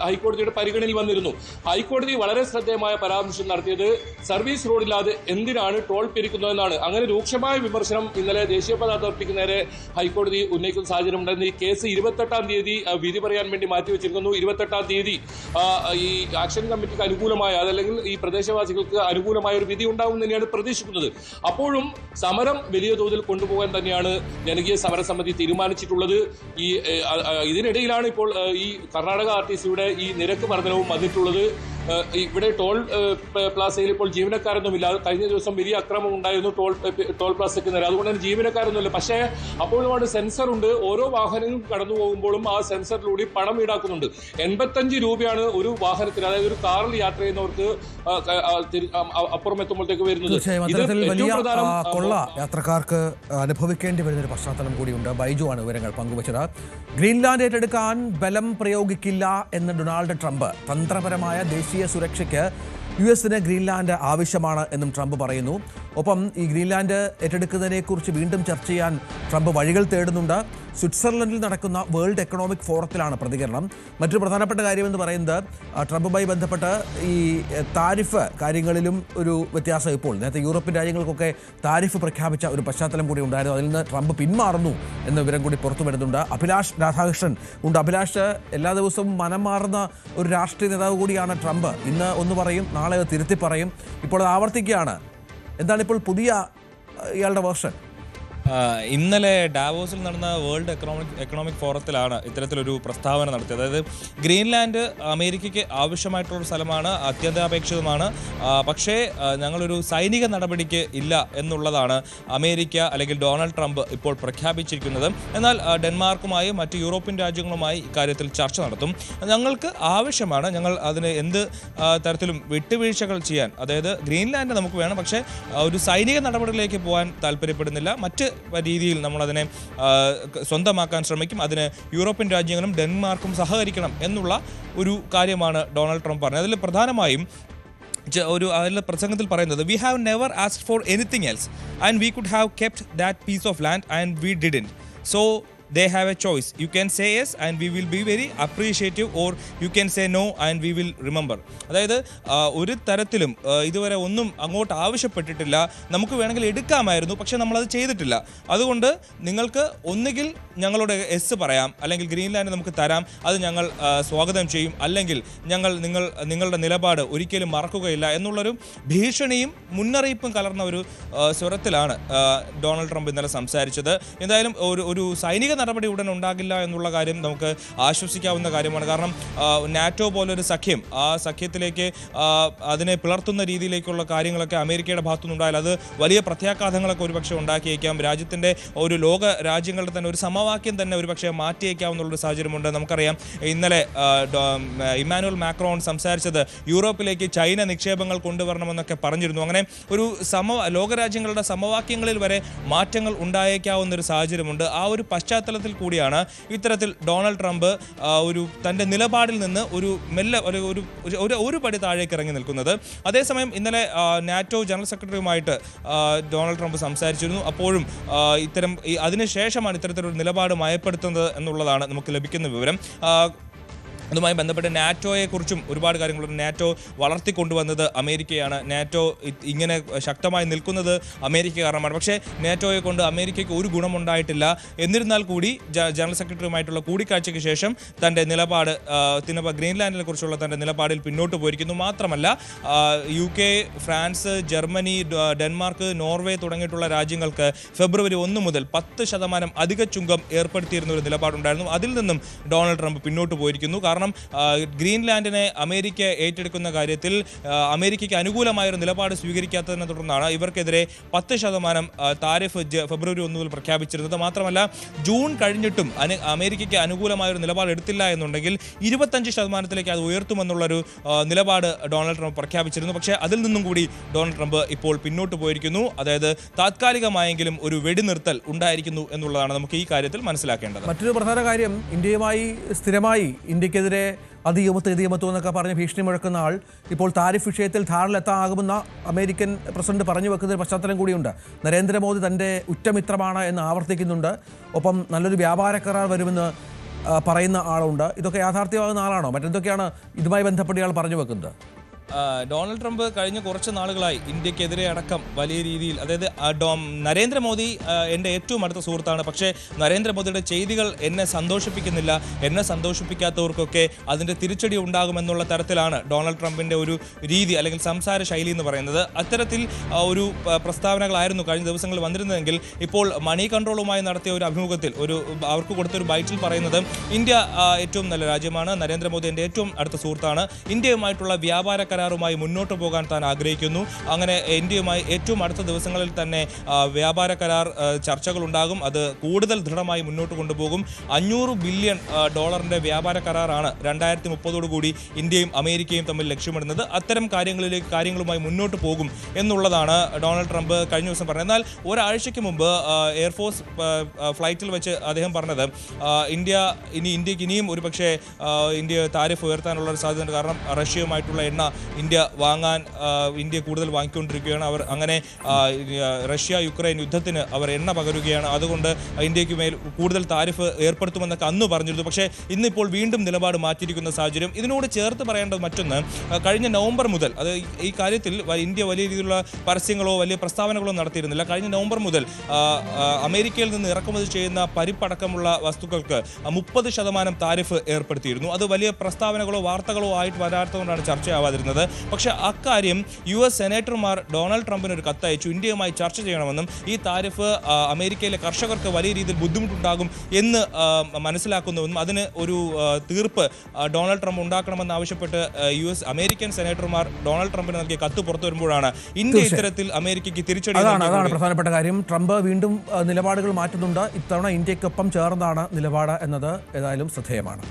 ഹൈക്കോടതിയുടെ പരിഗണനയിൽ വന്നിരുന്നു. ഹൈക്കോടതി വളരെ ശ്രദ്ധേയമായ പരാമർശം നടത്തിയത് സർവീസ് റോഡില്ലാതെ എന്തിനാണ് ടോൾ പിരിക്കുന്നതെന്നാണ്. അങ്ങനെ രൂക്ഷമായ വിമർശനം ഇന്നലെ ദേശീയപാത അതോറിറ്റിക്ക് നേരെ ഹൈക്കോടതി ഉന്നയിക്കുന്ന സാഹചര്യം ഉണ്ടായിരുന്നു. ഈ കേസ് 28-ാം തീയതി വിധി പറയാൻ വേണ്ടി മാറ്റിവെച്ചിരിക്കുന്നു. 28-ാം തീയതി ഈ ആക്ഷൻ കമ്മിറ്റിക്ക് അനുകൂലമായ, അതല്ലെങ്കിൽ ഈ പ്രദേശവാസികൾക്ക് അനുകൂലമായ ഒരു വിധി ഉണ്ടാകും തന്നെയാണ് പ്രതീക്ഷിക്കുന്നത്. അപ്പോഴും സമരം വലിയ തോതിൽ കൊണ്ടുപോകാൻ തന്നെയാണ് ജനകീയ സമരസമിതി തീരുമാനിച്ചിട്ടുള്ളത്. ഇതിനിടയിലാണ് ഇപ്പോൾ ഈ കർണാടക RTCയുടെ ഈ നിരക്ക് വർധനവും വന്നിട്ടുള്ളത്. ഇവിടെ ടോൾ പ്ലാസയിൽ ഇപ്പോൾ ജീവനക്കാരൊന്നുമില്ല. കഴിഞ്ഞ ദിവസം വലിയ അക്രമം ഉണ്ടായിരുന്നു ടോൾ പ്ലാസയ്ക്ക് നേരെ. അതുകൊണ്ട് തന്നെ ജീവനക്കാരൊന്നുമില്ല. പക്ഷേ അപ്പോഴും അവിടെ സെൻസർ ഉണ്ട്. ഓരോ വാഹനവും കടന്നു പോകുമ്പോഴും ആ സെൻസറിലൂടെ പണം ഈടാക്കുന്നുണ്ട്. 85 രൂപയാണ് ഒരു വാഹനത്തിന്, അതായത് ഒരു കാറിൽ യാത്ര ചെയ്യുന്നവർക്ക് അപ്പുറം എത്തുമ്പോഴത്തേക്ക് വരുന്നത്. വലിയ കൊള്ള യാത്രക്കാർക്ക് അനുഭവിക്കേണ്ടി വരുന്ന ഒരു പശ്ചാത്തലം കൂടിയുണ്ട്. ബൈജു ആണ് വിവരങ്ങൾ പങ്കുവച്ചത്. ഗ്രീൻലാൻഡ് ഏറ്റെടുക്കാൻ ബലം പ്രയോഗിക്കില്ല എന്ന് ഡൊണാൾഡ് ട്രംപ്. തന്ത്രപരമായ ദേശീയ സുരക്ഷയ്ക്ക് US-ന് ഗ്രീൻലാൻഡ് ആവശ്യമാണ് എന്നും ട്രംപ് പറയുന്നു. ഒപ്പം ഈ ഗ്രീൻലാൻഡ് ഏറ്റെടുക്കുന്നതിനെക്കുറിച്ച് വീണ്ടും ചർച്ച ചെയ്യാൻ ട്രംപ് വഴികൾ തേടുന്നുണ്ട്. സ്വിറ്റ്സർലൻഡിൽ നടക്കുന്ന വേൾഡ് എക്കണോമിക് ഫോറത്തിലാണ് പ്രതികരണം. മറ്റൊരു പ്രധാനപ്പെട്ട കാര്യമെന്ന് പറയുന്നത് ട്രംപുമായി ബന്ധപ്പെട്ട് ഈ താരിഫ് കാര്യങ്ങളിലും ഒരു വ്യത്യാസം. ഇപ്പോൾ നേരത്തെ യൂറോപ്യൻ രാജ്യങ്ങൾക്കൊക്കെ താരിഫ് പ്രഖ്യാപിച്ച ഒരു പശ്ചാത്തലം കൂടി ഉണ്ടായിരുന്നു. അതിൽ നിന്ന് ട്രംപ് പിന്മാറുന്നു എന്ന വിവരം കൂടി പുറത്തു വരുന്നുണ്ട്. അഭിലാഷ് രാധാകൃഷ്ണൻ ഉണ്ട്. അഭിലാഷ്, എല്ലാ ദിവസവും മനം മാറുന്ന ഒരു രാഷ്ട്രീയ നേതാവ് കൂടിയാണ് ട്രംപ്. ഇന്ന് ഒന്ന് പറയും, നാളെ തിരുത്തി പറയും. ഇപ്പോൾ അത് ആവർത്തിക്കുകയാണ്. എന്താണ് ഇപ്പോൾ പുതിയ ഇയാളുടെ വേർഷൻ? ഇന്നലെ ഡാവോസിൽ നടന്ന വേൾഡ് എക്കണോമിക് ഫോറത്തിലാണ് ഇത്തരത്തിലൊരു പ്രസ്താവന നടത്തിയത്. അതായത് ഗ്രീൻലാൻഡ് അമേരിക്കയ്ക്ക് ആവശ്യമായിട്ടുള്ള സ്ഥലമാണ്, അത്യന്താപേക്ഷിതമാണ്. പക്ഷേ ഞങ്ങളൊരു സൈനിക നടപടിക്ക് ഇല്ല എന്നുള്ളതാണ് അമേരിക്ക അല്ലെങ്കിൽ ഡൊണാൾഡ് ട്രംപ് ഇപ്പോൾ പ്രഖ്യാപിച്ചിരിക്കുന്നത്. എന്നാൽ ഡെൻമാർക്കുമായും മറ്റ് യൂറോപ്യൻ രാജ്യങ്ങളുമായി ഇക്കാര്യത്തിൽ ചർച്ച നടത്തും. ഞങ്ങൾക്ക് ആവശ്യമാണ്, ഞങ്ങൾ അതിന് എന്ത് തരത്തിലും വിട്ടുവീഴ്ചകൾ ചെയ്യാൻ, അതായത് ഗ്രീൻലാൻഡ് നമുക്ക് വേണം, പക്ഷേ ഒരു സൈനിക നടപടിയിലേക്ക് പോകാൻ താല്പര്യപ്പെടുന്നില്ല. മറ്റ് രീതിയിൽ നമ്മളതിനെ സ്വന്തമാക്കാൻ ശ്രമിക്കും. അതിന് യൂറോപ്യൻ രാജ്യങ്ങളും ഡെൻമാർക്കും സഹകരിക്കണം എന്നുള്ള ഒരു കാര്യമാണ് ഡൊണാൾഡ് ട്രംപ് പറഞ്ഞത്. അതിൽ പ്രധാനമായും അതിലെ പ്രസംഗത്തിൽ പറയുന്നത്, we have never asked for anything else and we could have kept that piece of land and we didn't. So they have a choice. You can say yes and we will be very appreciative, or you can say no and we will remember. അതായത് ഒരു തരത്തിലും ഇതുവരെ ഒന്നും അങ്ങോട്ട് ആവശ്യപ്പെട്ടിട്ടില്ല. നമുക്ക് വേണമെങ്കിൽ എടുക്കാമായിരുന്നു, പക്ഷേ നമ്മളത് ചെയ്തിട്ടില്ല. അതുകൊണ്ട് നിങ്ങൾക്ക് ഒന്നുകിൽ ഞങ്ങളോട് എസ് പറയാം, അല്ലെങ്കിൽ ഗ്രീൻലാൻഡ് നമുക്ക് തരാം, അത് ഞങ്ങൾ സ്വാഗതം ചെയ്യും, അല്ലെങ്കിൽ നിങ്ങളുടെ നിലപാട് ഒരിക്കലും മറക്കുകയില്ല എന്നുള്ളൊരു ഭീഷണിയും മുന്നറിയിപ്പും കലർന്ന ഒരു സ്വരത്തിലാണ് ഡൊണാൾഡ് ട്രംപ് ഇന്നലെ സംസാരിച്ചത്. എന്തായാലും ഒരു സൈനിക നടപടി ഉടൻ ഉണ്ടാകില്ല എന്നുള്ള കാര്യം നമുക്ക് ആശ്വസിക്കാവുന്ന കാര്യമാണ്. കാരണം നാറ്റോ പോലൊരു സഖ്യം, ആ സഖ്യത്തിലേക്ക് അതിനെ പിളർത്തുന്ന രീതിയിലേക്കുള്ള കാര്യങ്ങളൊക്കെ അമേരിക്കയുടെ ഭാഗത്തുനിന്നുണ്ടായാൽ അത് വലിയ പ്രത്യാഘാതങ്ങളൊക്കെ ഒരുപക്ഷെ ഉണ്ടാക്കിയേക്കാം. രാജ്യത്തിൻ്റെ ഒരു ലോക രാജ്യങ്ങളുടെ തന്നെ ഒരു സമവാക്യം തന്നെ ഒരുപക്ഷെ മാറ്റിയേക്കാവുന്നുള്ളൊരു സാഹചര്യമുണ്ട്. നമുക്കറിയാം ഇന്നലെ ഇമ്മാനുവൽ മാക്രോൺ സംസാരിച്ചത് യൂറോപ്പിലേക്ക് ചൈന നിക്ഷേപങ്ങൾ കൊണ്ടുവരണമെന്നൊക്കെ പറഞ്ഞിരുന്നു. അങ്ങനെ ഒരു ലോകരാജ്യങ്ങളുടെ സമവാക്യങ്ങളിൽ വരെ മാറ്റങ്ങൾ ഉണ്ടായേക്കാവുന്നൊരു സാഹചര്യമുണ്ട്. ആ ഒരു പശ്ചാത്തലം പശ്ചാത്തലത്തിൽ കൂടിയാണ് ഇത്തരത്തിൽ ഡൊണാൾഡ് ട്രംപ് തൻ്റെ നിലപാടിൽ നിന്ന് ഒരു പടി താഴേക്ക് ഇറങ്ങി നിൽക്കുന്നത്. അതേസമയം ഇന്നലെ നാറ്റോ ജനറൽ സെക്രട്ടറിയുമായിട്ട് ഡൊണാൾഡ് ട്രംപ് സംസാരിച്ചിരുന്നു. അപ്പോഴും അതിനുശേഷമാണ് ഇത്തരത്തിലൊരു നിലപാട് മയപ്പെടുത്തുന്നത് എന്നുള്ളതാണ് നമുക്ക് ലഭിക്കുന്ന വിവരം. അതുമായി ബന്ധപ്പെട്ട് നാറ്റോയെക്കുറിച്ചും ഒരുപാട് കാര്യങ്ങളുണ്ട്. നാറ്റോ വളർത്തിക്കൊണ്ടുവന്നത് അമേരിക്കയാണ്. നാറ്റോ ഇങ്ങനെ ശക്തമായി നിൽക്കുന്നത് അമേരിക്ക കാരണമാണ്. പക്ഷേ നാറ്റോയെ കൊണ്ട് അമേരിക്കയ്ക്ക് ഒരു ഗുണമുണ്ടായിട്ടില്ല. എന്നിരുന്നാൽ കൂടി ജനറൽ സെക്രട്ടറിയുമായിട്ടുള്ള കൂടിക്കാഴ്ചയ്ക്ക് ശേഷം തൻ്റെ നിലപാട് ഗ്രീൻലാൻഡിനെ കുറിച്ചുള്ള തൻ്റെ നിലപാടിൽ പിന്നോട്ട് പോയിരിക്കുന്നു. മാത്രമല്ല UK, France, Germany, Denmark, Norway തുടങ്ങിയിട്ടുള്ള രാജ്യങ്ങൾക്ക് ഫെബ്രുവരി 1 മുതൽ 10% അധിക ചുങ്കം ഏർപ്പെടുത്തിയിരുന്ന ഒരു നിലപാടുണ്ടായിരുന്നു. അതിൽ നിന്നും ഡൊണാൾഡ് ട്രംപ് പിന്നോട്ട് പോയിരിക്കുന്നു. കാരണം ഗ്രീൻലാൻഡിനെ അമേരിക്ക ഏറ്റെടുക്കുന്ന കാര്യത്തിൽ അമേരിക്കയ്ക്ക് അനുകൂലമായൊരു നിലപാട് സ്വീകരിക്കാത്തതിനെ തുടർന്നാണ് ഇവർക്കെതിരെ 10% താരിഫ് ഫെബ്രുവരി 1 മുതൽ പ്രഖ്യാപിച്ചിരുന്നത്. മാത്രമല്ല ജൂൺ കഴിഞ്ഞിട്ടും അമേരിക്കയ്ക്ക് അനുകൂലമായൊരു നിലപാട് എടുത്തില്ല എന്നുണ്ടെങ്കിൽ 25% അത് ഉയർത്തുമെന്നുള്ളൊരു നിലപാട് ഡൊണാൾഡ് ട്രംപ് പ്രഖ്യാപിച്ചിരുന്നു. പക്ഷേ അതിൽ നിന്നും കൂടി ഡൊണാൾഡ് ട്രംപ് ഇപ്പോൾ പിന്നോട്ട് പോയിരിക്കുന്നു. അതായത് താത്കാലികമായെങ്കിലും ഒരു വെടിനിർത്തൽ ഉണ്ടായിരിക്കുന്നു എന്നുള്ളതാണ് നമുക്ക് ഈ കാര്യത്തിൽ മനസ്സിലാക്കേണ്ടത്. മറ്റൊരു പ്രധാന കാര്യം, ഇന്ത്യയുമായി സ്ഥിരമായി ഇന്ത്യക്കെതിരെ അതിയമത്ത് എന്നൊക്കെ പറഞ്ഞ് ഭീഷണി മുഴക്കുന്ന ആൾ ഇപ്പോൾ താരിഫ് വിഷയത്തിൽ ധാരണയിലെത്താനാകുമെന്ന അമേരിക്കൻ പ്രസിഡന്റ് പറഞ്ഞു വെക്കുന്ന പശ്ചാത്തലം കൂടിയുണ്ട്. നരേന്ദ്രമോദി തൻ്റെ ഉറ്റമിത്രമാണ് എന്ന് ആവർത്തിക്കുന്നുണ്ട്. ഒപ്പം നല്ലൊരു വ്യാപാര കരാർ വരുമെന്ന് പറയുന്ന ആളുണ്ട്. ഇതൊക്കെ യാഥാർത്ഥ്യമാകുന്ന ആളാണോ? മറ്റെന്തൊക്കെയാണ് ഇതുമായി ബന്ധപ്പെട്ട് ഇയാൾ പറഞ്ഞു വെക്കുന്നത്? ഡൊണാൾഡ് ട്രംപ് കഴിഞ്ഞ കുറച്ച് നാളുകളായി ഇന്ത്യക്കെതിരെ അടക്കം വലിയ രീതിയിൽ, അതായത് നരേന്ദ്രമോദി എൻ്റെ ഏറ്റവും അടുത്ത സുഹൃത്താണ്, പക്ഷേ നരേന്ദ്രമോദിയുടെ ചെയ്തികൾ എന്നെ സന്തോഷിപ്പിക്കുന്നില്ല, എന്നെ സന്തോഷിപ്പിക്കാത്തവർക്കൊക്കെ അതിൻ്റെ തിരിച്ചടി ഉണ്ടാകുമെന്നുള്ള തരത്തിലാണ് ഡൊണാൾഡ് ട്രംപിൻ്റെ ഒരു രീതി അല്ലെങ്കിൽ സംസാര ശൈലി എന്ന് പറയുന്നത്. അത്തരത്തിൽ ഒരു പ്രസ്താവനകളായിരുന്നു കഴിഞ്ഞ ദിവസങ്ങളിൽ വന്നിരുന്നതെങ്കിൽ ഇപ്പോൾ മണി കൺട്രോളുമായി നടത്തിയ ഒരു അഭിമുഖത്തിൽ അവർക്ക് കൊടുത്തൊരു ബൈറ്റിൽ പറയുന്നത് ഇന്ത്യ ഏറ്റവും നല്ല രാജ്യമാണ്, നരേന്ദ്രമോദി എൻ്റെ ഏറ്റവും അടുത്ത സുഹൃത്താണ്, ഇന്ത്യയുമായിട്ടുള്ള വ്യാപാര കരാറുമായി മുന്നോട്ട് പോകാൻ താൻ ആഗ്രഹിക്കുന്നു. അങ്ങനെ ഇന്ത്യയുമായി ഏറ്റവും അടുത്ത ദിവസങ്ങളിൽ തന്നെ വ്യാപാര കരാർ ചർച്ചകളുണ്ടാകും. അത് കൂടുതൽ ദൃഢമായി മുന്നോട്ട് കൊണ്ടുപോകും. $500 ബില്യൺ വ്യാപാര കരാറാണ് 2030 ഇന്ത്യയും അമേരിക്കയും തമ്മിൽ ലക്ഷ്യമിടുന്നത്. അത്തരം കാര്യങ്ങളുമായി മുന്നോട്ട് പോകും എന്നുള്ളതാണ് ഡൊണാൾഡ് ട്രംപ് കഴിഞ്ഞ ദിവസം പറഞ്ഞത്. എന്നാൽ ഒരാഴ്ചയ്ക്ക് മുമ്പ് എയർഫോഴ്സ് ഫ്ലൈറ്റിൽ വെച്ച് അദ്ദേഹം പറഞ്ഞത് ഇന്ത്യക്ക് ഇനിയും ഒരുപക്ഷെ ഇന്ത്യ താരിഫ് ഉയർത്താനുള്ള ഒരു സാധ്യതയുണ്ട്. കാരണം റഷ്യയുമായിട്ടുള്ള എണ്ണ ഇന്ത്യ കൂടുതൽ വാങ്ങിക്കൊണ്ടിരിക്കുകയാണ്. അവർ അങ്ങനെ റഷ്യ-യുക്രൈൻ യുദ്ധത്തിന് അവർ എണ്ണ പകരുകയാണ്. അതുകൊണ്ട് ഇന്ത്യക്ക് മേൽ കൂടുതൽ താരിഫ് ഏർപ്പെടുത്തുമെന്നൊക്കെ അന്ന് പറഞ്ഞിരുന്നു. പക്ഷേ ഇന്നിപ്പോൾ വീണ്ടും നിലപാട് മാറ്റിയിരിക്കുന്ന സാഹചര്യം. ഇതിനോട് ചേർത്ത് പറയേണ്ടത് മറ്റൊന്ന്, കഴിഞ്ഞ നവംബർ മുതൽ, അത് ഈ കാര്യത്തിൽ ഇന്ത്യ വലിയ രീതിയിലുള്ള പരസ്യങ്ങളോ വലിയ പ്രസ്താവനകളോ നടത്തിയിരുന്നില്ല. കഴിഞ്ഞ നവംബർ മുതൽ അമേരിക്കയിൽ നിന്ന് ഇറക്കുമതി ചെയ്യുന്ന പരിപ്പടക്കമുള്ള വസ്തുക്കൾക്ക് 30% താരിഫ് ഏർപ്പെടുത്തിയിരുന്നു. അത് വലിയ പ്രസ്താവനകളോ വാർത്തകളോ ആയിട്ട് വരാത്തതുകൊണ്ടാണ് ചർച്ചയാവാതിരുന്നത്. പക്ഷേ അക്കാര്യം US സെനേറ്റർമാർ ഡൊണാൾഡ് ട്രംപിന് ഒരു കത്തയച്ചു. ഇന്ത്യയുമായി ചർച്ച ചെയ്യണമെന്നും ഈ താരിഫ് അമേരിക്കയിലെ കർഷകർക്ക് വലിയ രീതിയിൽ ബുദ്ധിമുട്ടുണ്ടാകും എന്ന് മനസ്സിലാക്കുന്നുവെന്നും അതിന് ഒരു തീർപ്പ് ഡൊണാൾഡ് ട്രംപ് ഉണ്ടാക്കണമെന്ന് ആവശ്യപ്പെട്ട് അമേരിക്കൻ സെനേറ്റർമാർ ഡൊണാൾഡ് ട്രംപിന് നൽകിയ കത്ത് പുറത്തു വരുമ്പോഴാണ് ഇന്ത്യ ഇത്തരത്തിൽ അമേരിക്കയ്ക്ക് തിരിച്ചടി. അതാണ് പ്രധാനപ്പെട്ട കാര്യം. ട്രംപ് വീണ്ടും നിലപാടുകൾ മാറ്റുന്നുണ്ട്. ഇത്തവണ ഇന്ത്യക്കൊപ്പം ചേർന്നാണ് നിലപാട് എന്നത് ഏതായാലും ശ്രദ്ധേയമാണ്.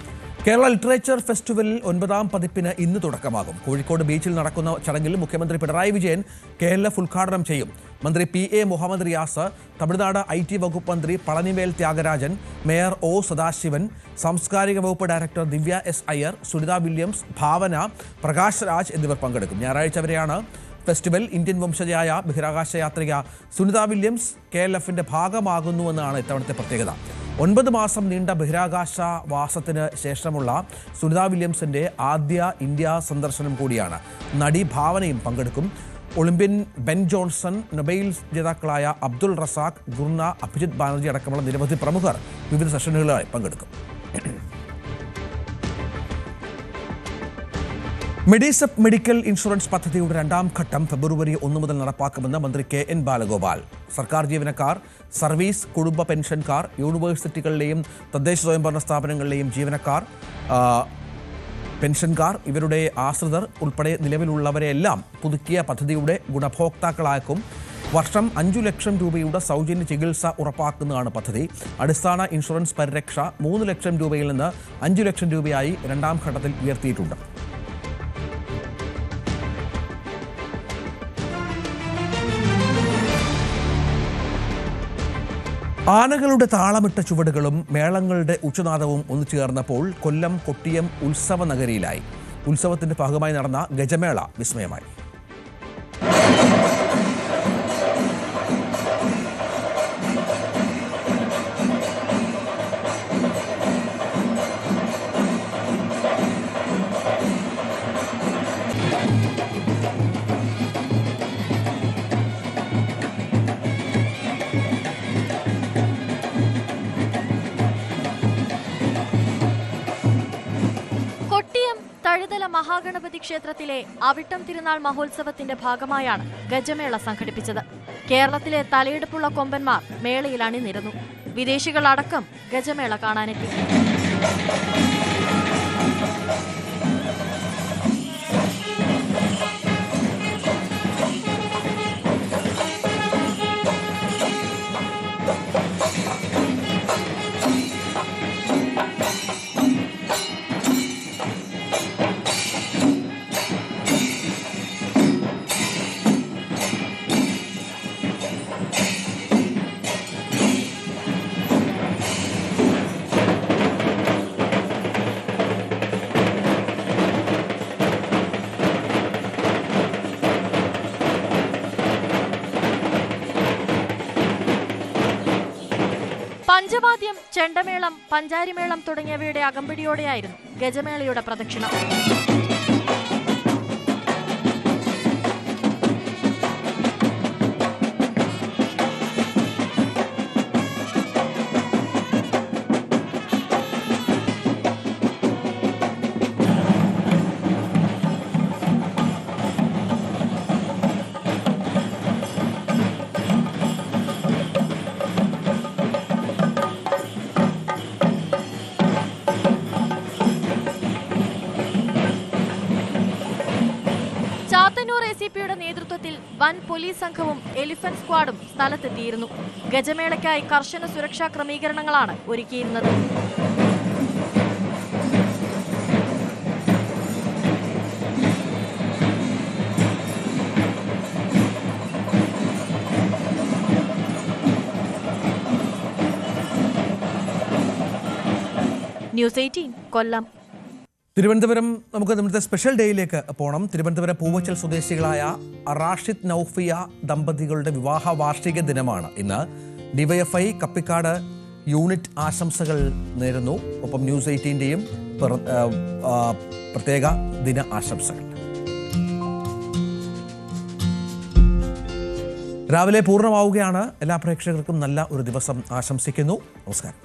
കേരള ലിറ്ററേച്ചർ ഫെസ്റ്റിവലിൽ 9ാം പതിപ്പിന് ഇന്ന് തുടക്കമാകും. കോഴിക്കോട് ബീച്ചിൽ നടക്കുന്ന ചടങ്ങിൽ മുഖ്യമന്ത്രി പിണറായി വിജയൻ KLF ഉദ്ഘാടനം ചെയ്യും. മന്ത്രി PA മുഹമ്മദ് റിയാസ്, തമിഴ്നാട് IT വകുപ്പ് മന്ത്രി പളനിവേൽ ത്യാഗരാജൻ, മേയർ O സദാശിവൻ, സാംസ്കാരിക വകുപ്പ് ഡയറക്ടർ ദിവ്യ S അയ്യർ, സുനിത വില്യംസ്, ഭാവന, പ്രകാശ് രാജ് എന്നിവർ പങ്കെടുക്കും. ഞായറാഴ്ച വരെയാണ് ഫെസ്റ്റിവൽ. ഇന്ത്യൻ വംശജയായ ബഹിരാകാശ യാത്രിക സുനിത വില്യംസ് KLFന്റെ ഭാഗമാകുന്നുവെന്നാണ് ഇത്തവണത്തെ പ്രത്യേകത. 9 മാസം നീണ്ട ബഹിരാകാശ വാസത്തിന് ശേഷമുള്ള സുനിത വില്യംസിന്റെ ആദ്യ ഇന്ത്യ സന്ദർശനം കൂടിയാണ്. നടി ഭാവനയും പങ്കെടുക്കും. ഒളിമ്പ്യൻ ബെൻ ജോൺസൺ, നൊബേൽ ജേതാക്കളായ അബ്ദുൾ റസാഖ്, ഗുർന, അഭിജിത് ബാനർജി അടക്കമുള്ള നിരവധി പ്രമുഖർ വിവിധ സെഷനുകളിലായി പങ്കെടുക്കും. മെഡിസെപ്പ് മെഡിക്കൽ ഇൻഷുറൻസ് പദ്ധതിയുടെ 2ാം ഘട്ടം ഫെബ്രുവരി 1 മുതൽ നടപ്പാക്കുമെന്ന് മന്ത്രി KN ബാലഗോപാൽ. സർക്കാർ ജീവനക്കാർ, സർവീസ്, കുടുംബ പെൻഷൻകാർ, യൂണിവേഴ്സിറ്റികളിലെയും തദ്ദേശ സ്വയംഭരണ സ്ഥാപനങ്ങളിലെയും ജീവനക്കാർ, പെൻഷൻകാർ, ഇവരുടെ ആശ്രിതർ ഉൾപ്പെടെ നിലവിലുള്ളവരെല്ലാം പുതുക്കിയ പദ്ധതിയുടെ ഗുണഭോക്താക്കളാക്കും. വർഷം 5 ലക്ഷം രൂപയുടെ സൗജന്യ ചികിത്സ ഉറപ്പാക്കുന്നതാണ് പദ്ധതി. അടിസ്ഥാന ഇൻഷുറൻസ് പരിരക്ഷ 3 ലക്ഷം രൂപയിൽ നിന്ന് 5 ലക്ഷം രൂപയായി 2ാം ഘട്ടത്തിൽ ഉയർത്തിയിട്ടുണ്ട്. ആനകളുടെ താളമിട്ട ചുവടുകളും മേളങ്ങളുടെ ഉച്ചനാദവും ഒന്നുചേർന്നപ്പോൾ കൊല്ലം കൊട്ടിയം ഉത്സവ നഗരിയിലായി. ഉത്സവത്തിന്റെ ഭാഗമായി നടന്ന ഗജമേള വിസ്മയമായി. തഴുതല മഹാഗണപതി ക്ഷേത്രത്തിലെ അവിട്ടം തിരുനാൾ മഹോത്സവത്തിന്റെ ഭാഗമായാണ് ഗജമേള സംഘടിപ്പിച്ചത്. കേരളത്തിലെ തലയെടുപ്പുള്ള കൊമ്പന്മാർ മേളയിൽ അണിനിരന്നു. വിദേശികളടക്കം ഗജമേള കാണാനെത്തി. പഞ്ചവാദ്യം, ചെണ്ടമേളം, പഞ്ചാരിമേളം തുടങ്ങിയവയുടെ അകമ്പടിയോടെയായിരുന്നു ഗജമേളയുടെ പ്രദക്ഷിണം. ചാത്തന്നൂർ ACPയുടെ നേതൃത്വത്തിൽ വൻ പോലീസ് സംഘവും എലിഫന്റ് സ്ക്വാഡും സ്ഥലത്തെത്തിയിരുന്നു. ഗജമേളയ്ക്കായി കർശന സുരക്ഷാ ക്രമീകരണങ്ങളാണ് ഒരുക്കിയിരുന്നത്. ന്യൂസ് 18 കൊല്ലം. തിരുവനന്തപുരം നമുക്ക് ഇന്നത്തെ സ്പെഷ്യൽ ഡേയിലേക്ക് പോകണം. തിരുവനന്തപുരം പൂവച്ചൽ സ്വദേശികളായ റാഷിദ് നൌഫിയ ദമ്പതികളുടെ വിവാഹ വാർഷിക ദിനമാണ് ഇന്ന്. ഡിവൈഎഫ്ഐ കപ്പിക്കാട് യൂണിറ്റ് ആശംസകൾ നേരുന്നു. ഒപ്പം ന്യൂസ് 18ന്റെയും പ്രത്യേക ദിന ആശംസകൾ. രാവിലെ പൂർണ്ണമാവുകയാണ്. എല്ലാ പ്രേക്ഷകർക്കും നല്ല ഒരു ദിവസം ആശംസിക്കുന്നു. നമസ്കാരം.